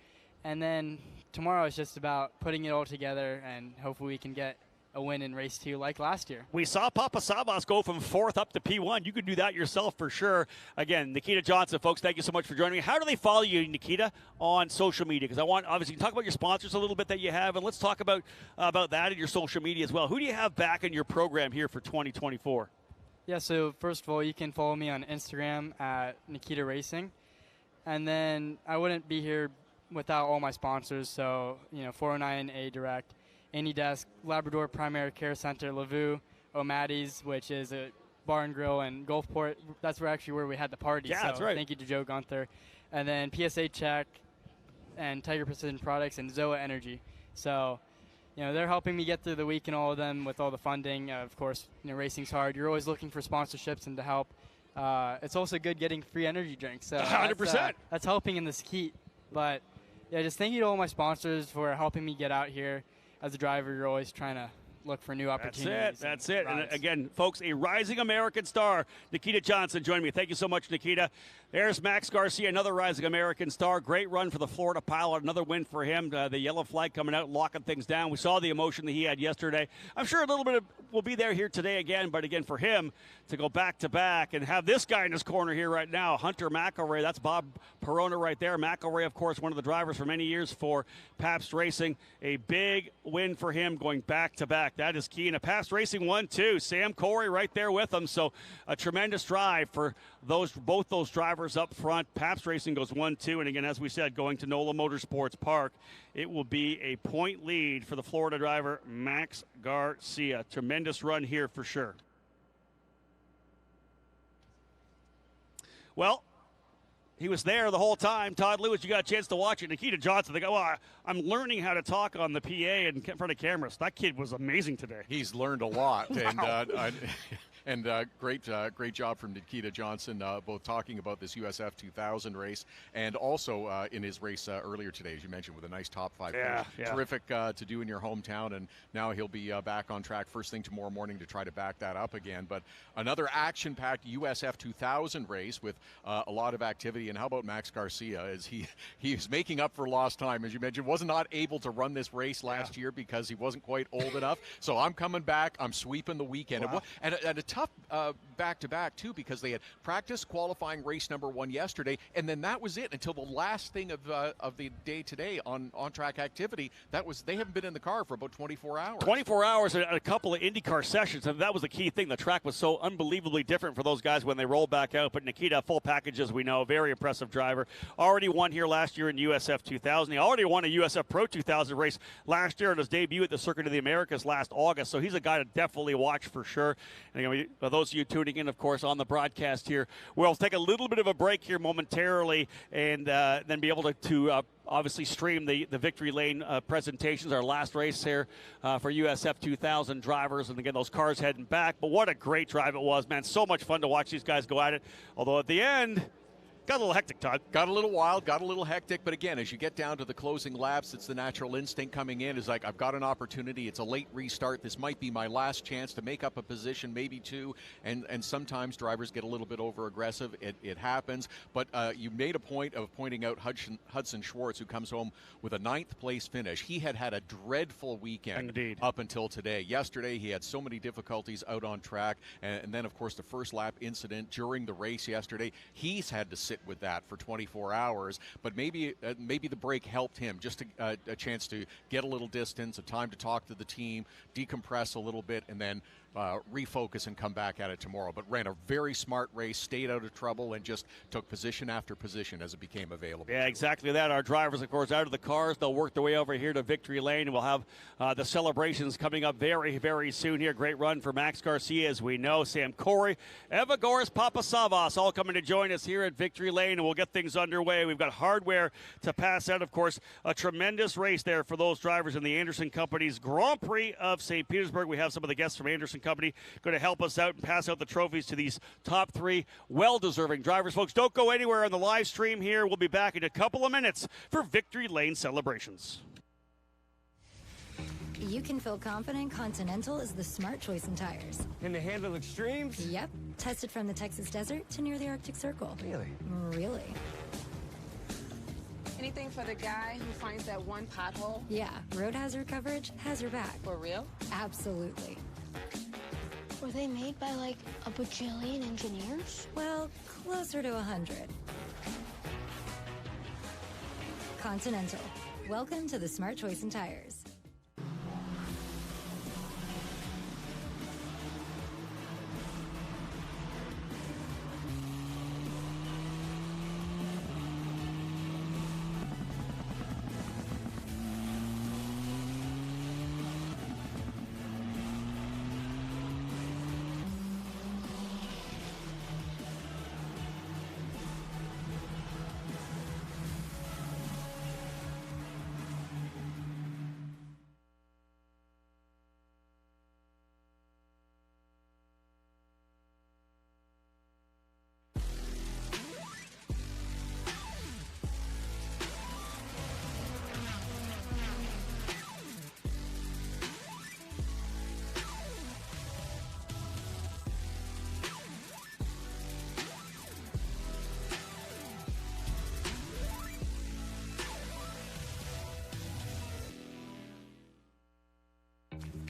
S8: And then tomorrow is just about putting it all together, and hopefully we can get a win in race 2 like last year.
S1: We saw Papasavas go from 4th up to P1. You could do that yourself for sure. Again, Nikita Johnson, folks, thank you so much for joining me. How do they follow you, Nikita, on social media? Because I want, obviously, talk about your sponsors a little bit that you have, and let's talk about that in your social media as well. Who do you have back in your program here for 2024?
S8: Yeah, so first of all, you can follow me on Instagram at Nikita Racing. And then I wouldn't be here without all my sponsors. So, you know, 409A Direct, AnyDesk, Labrador Primary Care Center, Lavu, O'Maddy's, which is a bar and grill in Gulfport. That's where we had the party.
S1: Yeah,
S8: so
S1: that's right.
S8: Thank you to Joe Gunther. And then PSA Check and Tiger Precision Products and Zoa Energy. So, you know, they're helping me get through the week and all of them with all the funding. Of course, you know, racing's hard. You're always looking for sponsorships and to help. It's also good getting free energy drinks. So
S1: 100%.
S8: That's helping in this heat. But, yeah, just thank you to all my sponsors for helping me get out here. As a driver, you're always trying to look for new opportunities.
S1: That's it. And again, folks, a rising American star, Nikita Johnson, joining me. Thank you so much, Nikita. There's Max Garcia, another rising American star. Great run for the Florida pilot. Another win for him. The yellow flag coming out, locking things down. We saw the emotion that he had yesterday. I'm sure a little bit will be there here today again. But again, for him to go back-to-back and have this guy in his corner here right now, Hunter McElroy. That's Bob Perona right there. McElroy, of course, one of the drivers for many years for Pabst Racing. A big win for him going back-to-back. That is key. And a Pabst Racing 1-2. Sam Corey right there with him. So a tremendous drive for both those drivers up front. Pabst Racing goes 1-2. And again, as we said, going to NOLA Motorsports Park, it will be a point lead for the Florida driver, Max Garcia. Tremendous run here for sure. Well, he was there the whole time. Todd Lewis, you got a chance to watch it. Nikita Johnson, they go, I'm learning how to talk on the PA in front of cameras. That kid was amazing today.
S10: He's learned a lot.
S1: Wow.
S10: And great job from Nikita Johnson, both talking about this USF2000 race and also in his race earlier today, as you mentioned, with a nice top 5 finish.
S1: Yeah.
S10: Terrific to do in your hometown, and now he'll be back on track first thing tomorrow morning to try to back that up again. But another action-packed USF2000 race with a lot of activity. And how about Max Garcia, as he's making up for lost time, as you mentioned, was not able to run this race last year because he wasn't quite old enough. So I'm coming back. I'm sweeping the weekend.
S1: Wow.
S10: And a tough back-to-back, too, because they had practice qualifying race number 1 yesterday, and then that was it until the last thing of the day today on-track activity. They haven't been in the car for about 24 hours.
S1: 24 hours and a couple of IndyCar sessions, and that was the key thing. The track was so unbelievably different for those guys when they rolled back out. But Nikita, full package, as we know, very impressive driver. Already won here last year in USF 2000. He already won a USF Pro 2000 race last year at his debut at the Circuit of the Americas last August. So he's a guy to definitely watch for sure. And again, those of you tuning in, of course, on the broadcast here. We'll take a little bit of a break here momentarily and then be able to obviously stream the Victory Lane presentations, our last race here for USF2000 drivers. And again, those cars heading back. But what a great drive it was, man. So much fun to watch these guys go at it. Although at the end, got a little hectic, Todd.
S10: Got a little wild, got a little hectic, but again, as you get down to the closing laps, it's the natural instinct coming in. Is like, I've got an opportunity. It's a late restart. This might be my last chance to make up a position, maybe two. And sometimes drivers get a little bit over aggressive. It happens. But you made a point of pointing out Hudson Schwartz, who comes home with a 9th place finish. He had a dreadful weekend.
S1: Indeed.
S10: Up until today. Yesterday, he had so many difficulties out on track. And then, of course, the first lap incident during the race yesterday. He's had to sit with that for 24 hours, but maybe the break helped him, just a chance to get a little distance, a time to talk to the team, decompress a little bit, and then refocus and come back at it tomorrow. But ran a very smart race, stayed out of trouble, and just took position after position as it became available.
S1: Yeah, exactly that. Our drivers, of course, out of the cars. They'll work their way over here to Victory Lane, and we'll have the celebrations coming up very, very soon here. Great run for Max Garcia, as we know. Sam Corey, Evagoras Papasavas, all coming to join us here at Victory Lane, and we'll get things underway. We've got hardware to pass out, of course. A tremendous race there for those drivers in the Anderson Company's Grand Prix of St. Petersburg. We have some of the guests from Anderson Company going to help us out and pass out the trophies to these top 3 well-deserving drivers. Folks, don't go anywhere on the live stream here. We'll be back in a couple of minutes for Victory Lane celebrations.
S4: You can feel confident Continental is the smart choice in tires.
S11: Can they handle extremes?
S4: Yep. Tested from the Texas desert to near the Arctic Circle.
S11: Really?
S4: Really.
S6: Anything for the guy who finds that one pothole?
S4: Yeah, road hazard coverage has your back.
S6: For real?
S4: Absolutely.
S7: Were they made by like a bajillion engineers?
S4: Well, closer to 100. Continental. Welcome to the smart choice in tires.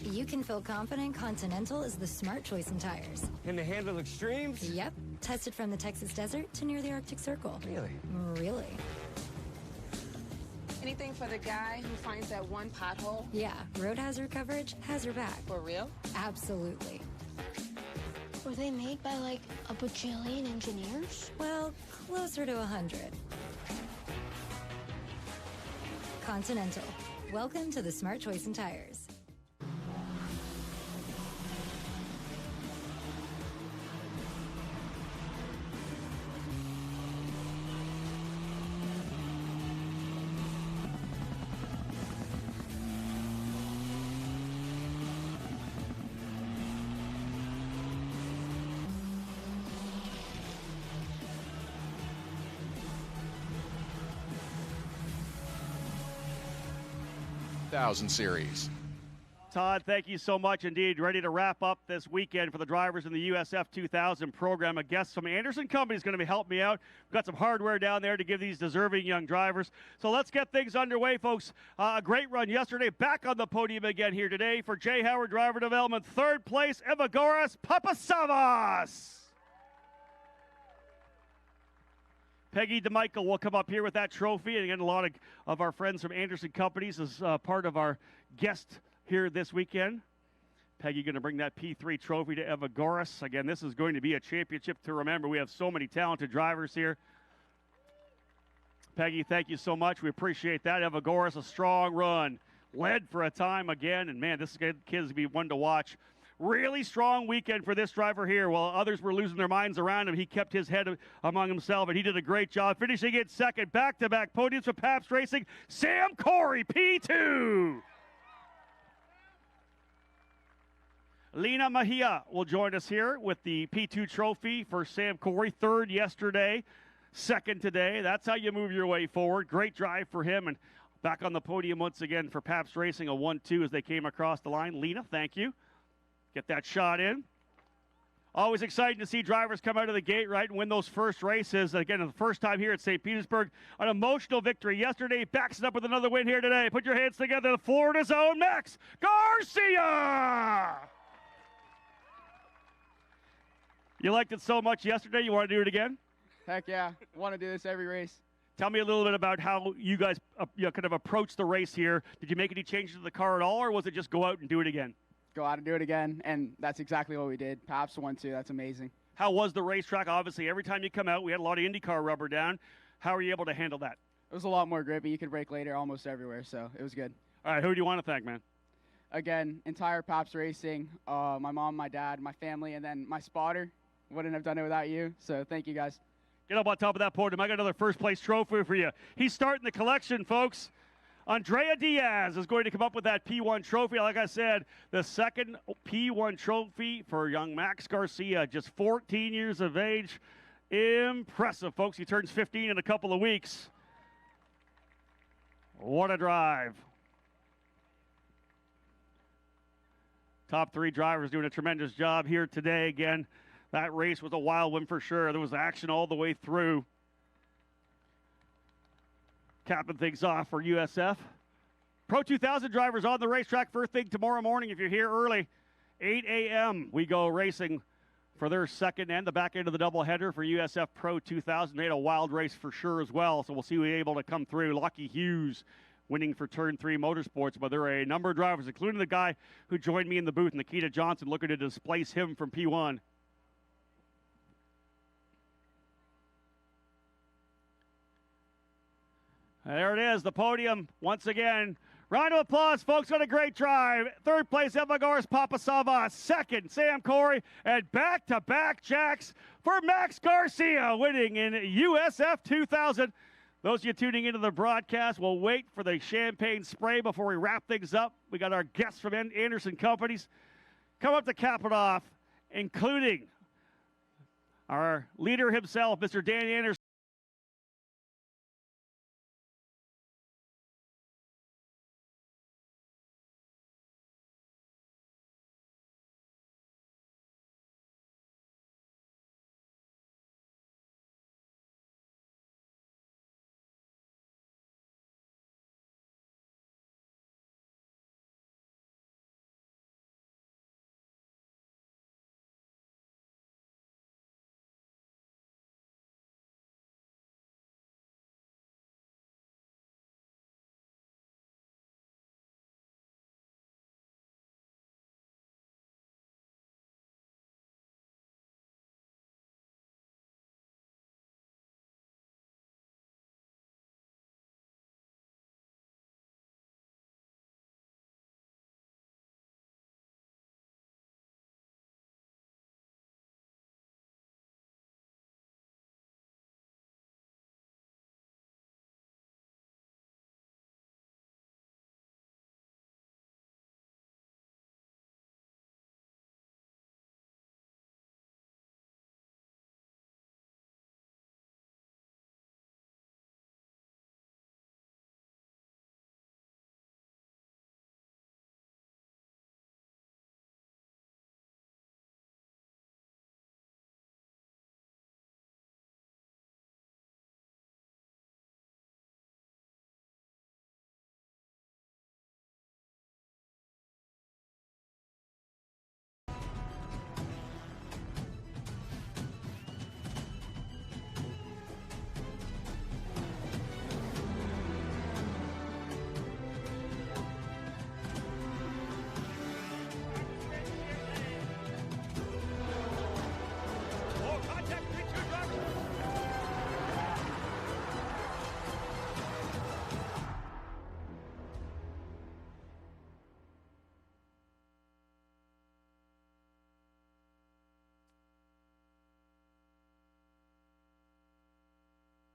S4: You can feel confident Continental is the smart choice in tires.
S11: Can they handle extremes?
S4: Yep. Tested from the Texas desert to near the Arctic Circle.
S11: Really?
S4: Really.
S6: Anything for the guy who finds that one pothole?
S4: Yeah, road hazard coverage has your back.
S6: For real?
S4: Absolutely.
S7: Were they made by like a bajillion engineers?
S4: Well, closer to 100. Continental. Welcome to the smart choice in tires.
S10: Series.
S1: Todd, thank you so much indeed. Ready to wrap up this weekend for the drivers in the USF2000 program. A guest from Anderson Company is going to be helping me out. We've got some hardware down there to give these deserving young drivers. So let's get things underway, folks. A great run yesterday. Back on the podium again here today for Jay Howard Driver Development. 3rd place, Evagoras Papasavas. Peggy DeMichael will come up here with that trophy. And again, a lot of our friends from Anderson Companies is part of our guest here this weekend. Peggy going to bring that P3 trophy to Evagoras. Again, this is going to be a championship to remember. We have so many talented drivers here. Peggy, thank you so much. We appreciate that. Evagoras, a strong run. Led for a time again. And, man, this kid's going to be one to watch. Really strong weekend for this driver here. While others were losing their minds around him, he kept his head among himself, and he did a great job finishing in second. Back-to-back podiums for Pabst Racing. Sam Corey, P2. Lena Mejia will join us here with the P2 trophy for Sam Corey. Third yesterday, second today. That's how you move your way forward. Great drive for him, and back on the podium once again for Pabst Racing, a 1-2 as they came across the line. Lena, thank you. Get that shot in. Always exciting to see drivers come out of the gate, right, and win those first races. Again, the first time here at St. Petersburg. An emotional victory yesterday. Backs it up with another win here today. Put your hands together. The Florida's own Max Garcia. You liked it so much yesterday, you want to do it again?
S2: Heck yeah. Want to do this every race.
S1: Tell me a little bit about how you guys kind of approached the race here. Did you make any changes to the car at all, or was it just go out and do it again?
S2: Go out and do it again, and that's exactly what we did. Pabst won too. That's amazing.
S1: How was the racetrack? Obviously, every time you come out, we had a lot of IndyCar rubber down. How were you able to handle that?
S2: It was a lot more grippy. You could brake later almost everywhere, so it was good.
S1: All right, who do you want to thank, man?
S2: Again, entire Pabst Racing, my mom, my dad, my family, and then my spotter. Wouldn't have done it without you, so thank you guys.
S1: Get up on top of that podium. I got another first-place trophy for you. He's starting the collection, folks. Andrea Diaz is going to come up with that P1 trophy. Like I said, the second P1 trophy for young Max Garcia, just 14 years of age. Impressive, folks. He turns 15 in a couple of weeks. What a drive. Top three drivers doing a tremendous job here today. Again, that race was a wild one for sure. There was action all the way through. Capping things off for USF. Pro 2000 drivers on the racetrack first thing tomorrow morning. If you're here early, 8 a.m. we go racing for their second end, the back end of the doubleheader for USF Pro 2000. They had a wild race for sure as well, so we'll see who's able to come through. Lockie Hughes winning for Turn 3 Motorsports, but there are a number of drivers, including the guy who joined me in the booth, Nikita Johnson, looking to displace him from P1. There it is, the podium once again. Round of applause, folks. What a great drive. Third place, Evagores Papasava. Second, Sam Corey. And back-to-back jacks for Max Garcia, winning in USF 2000. Those of you tuning into the broadcast, we'll wait for the champagne spray before we wrap things up. We got our guests from Anderson Companies come up to cap it off, including our leader himself, Mr. Dan Anderson.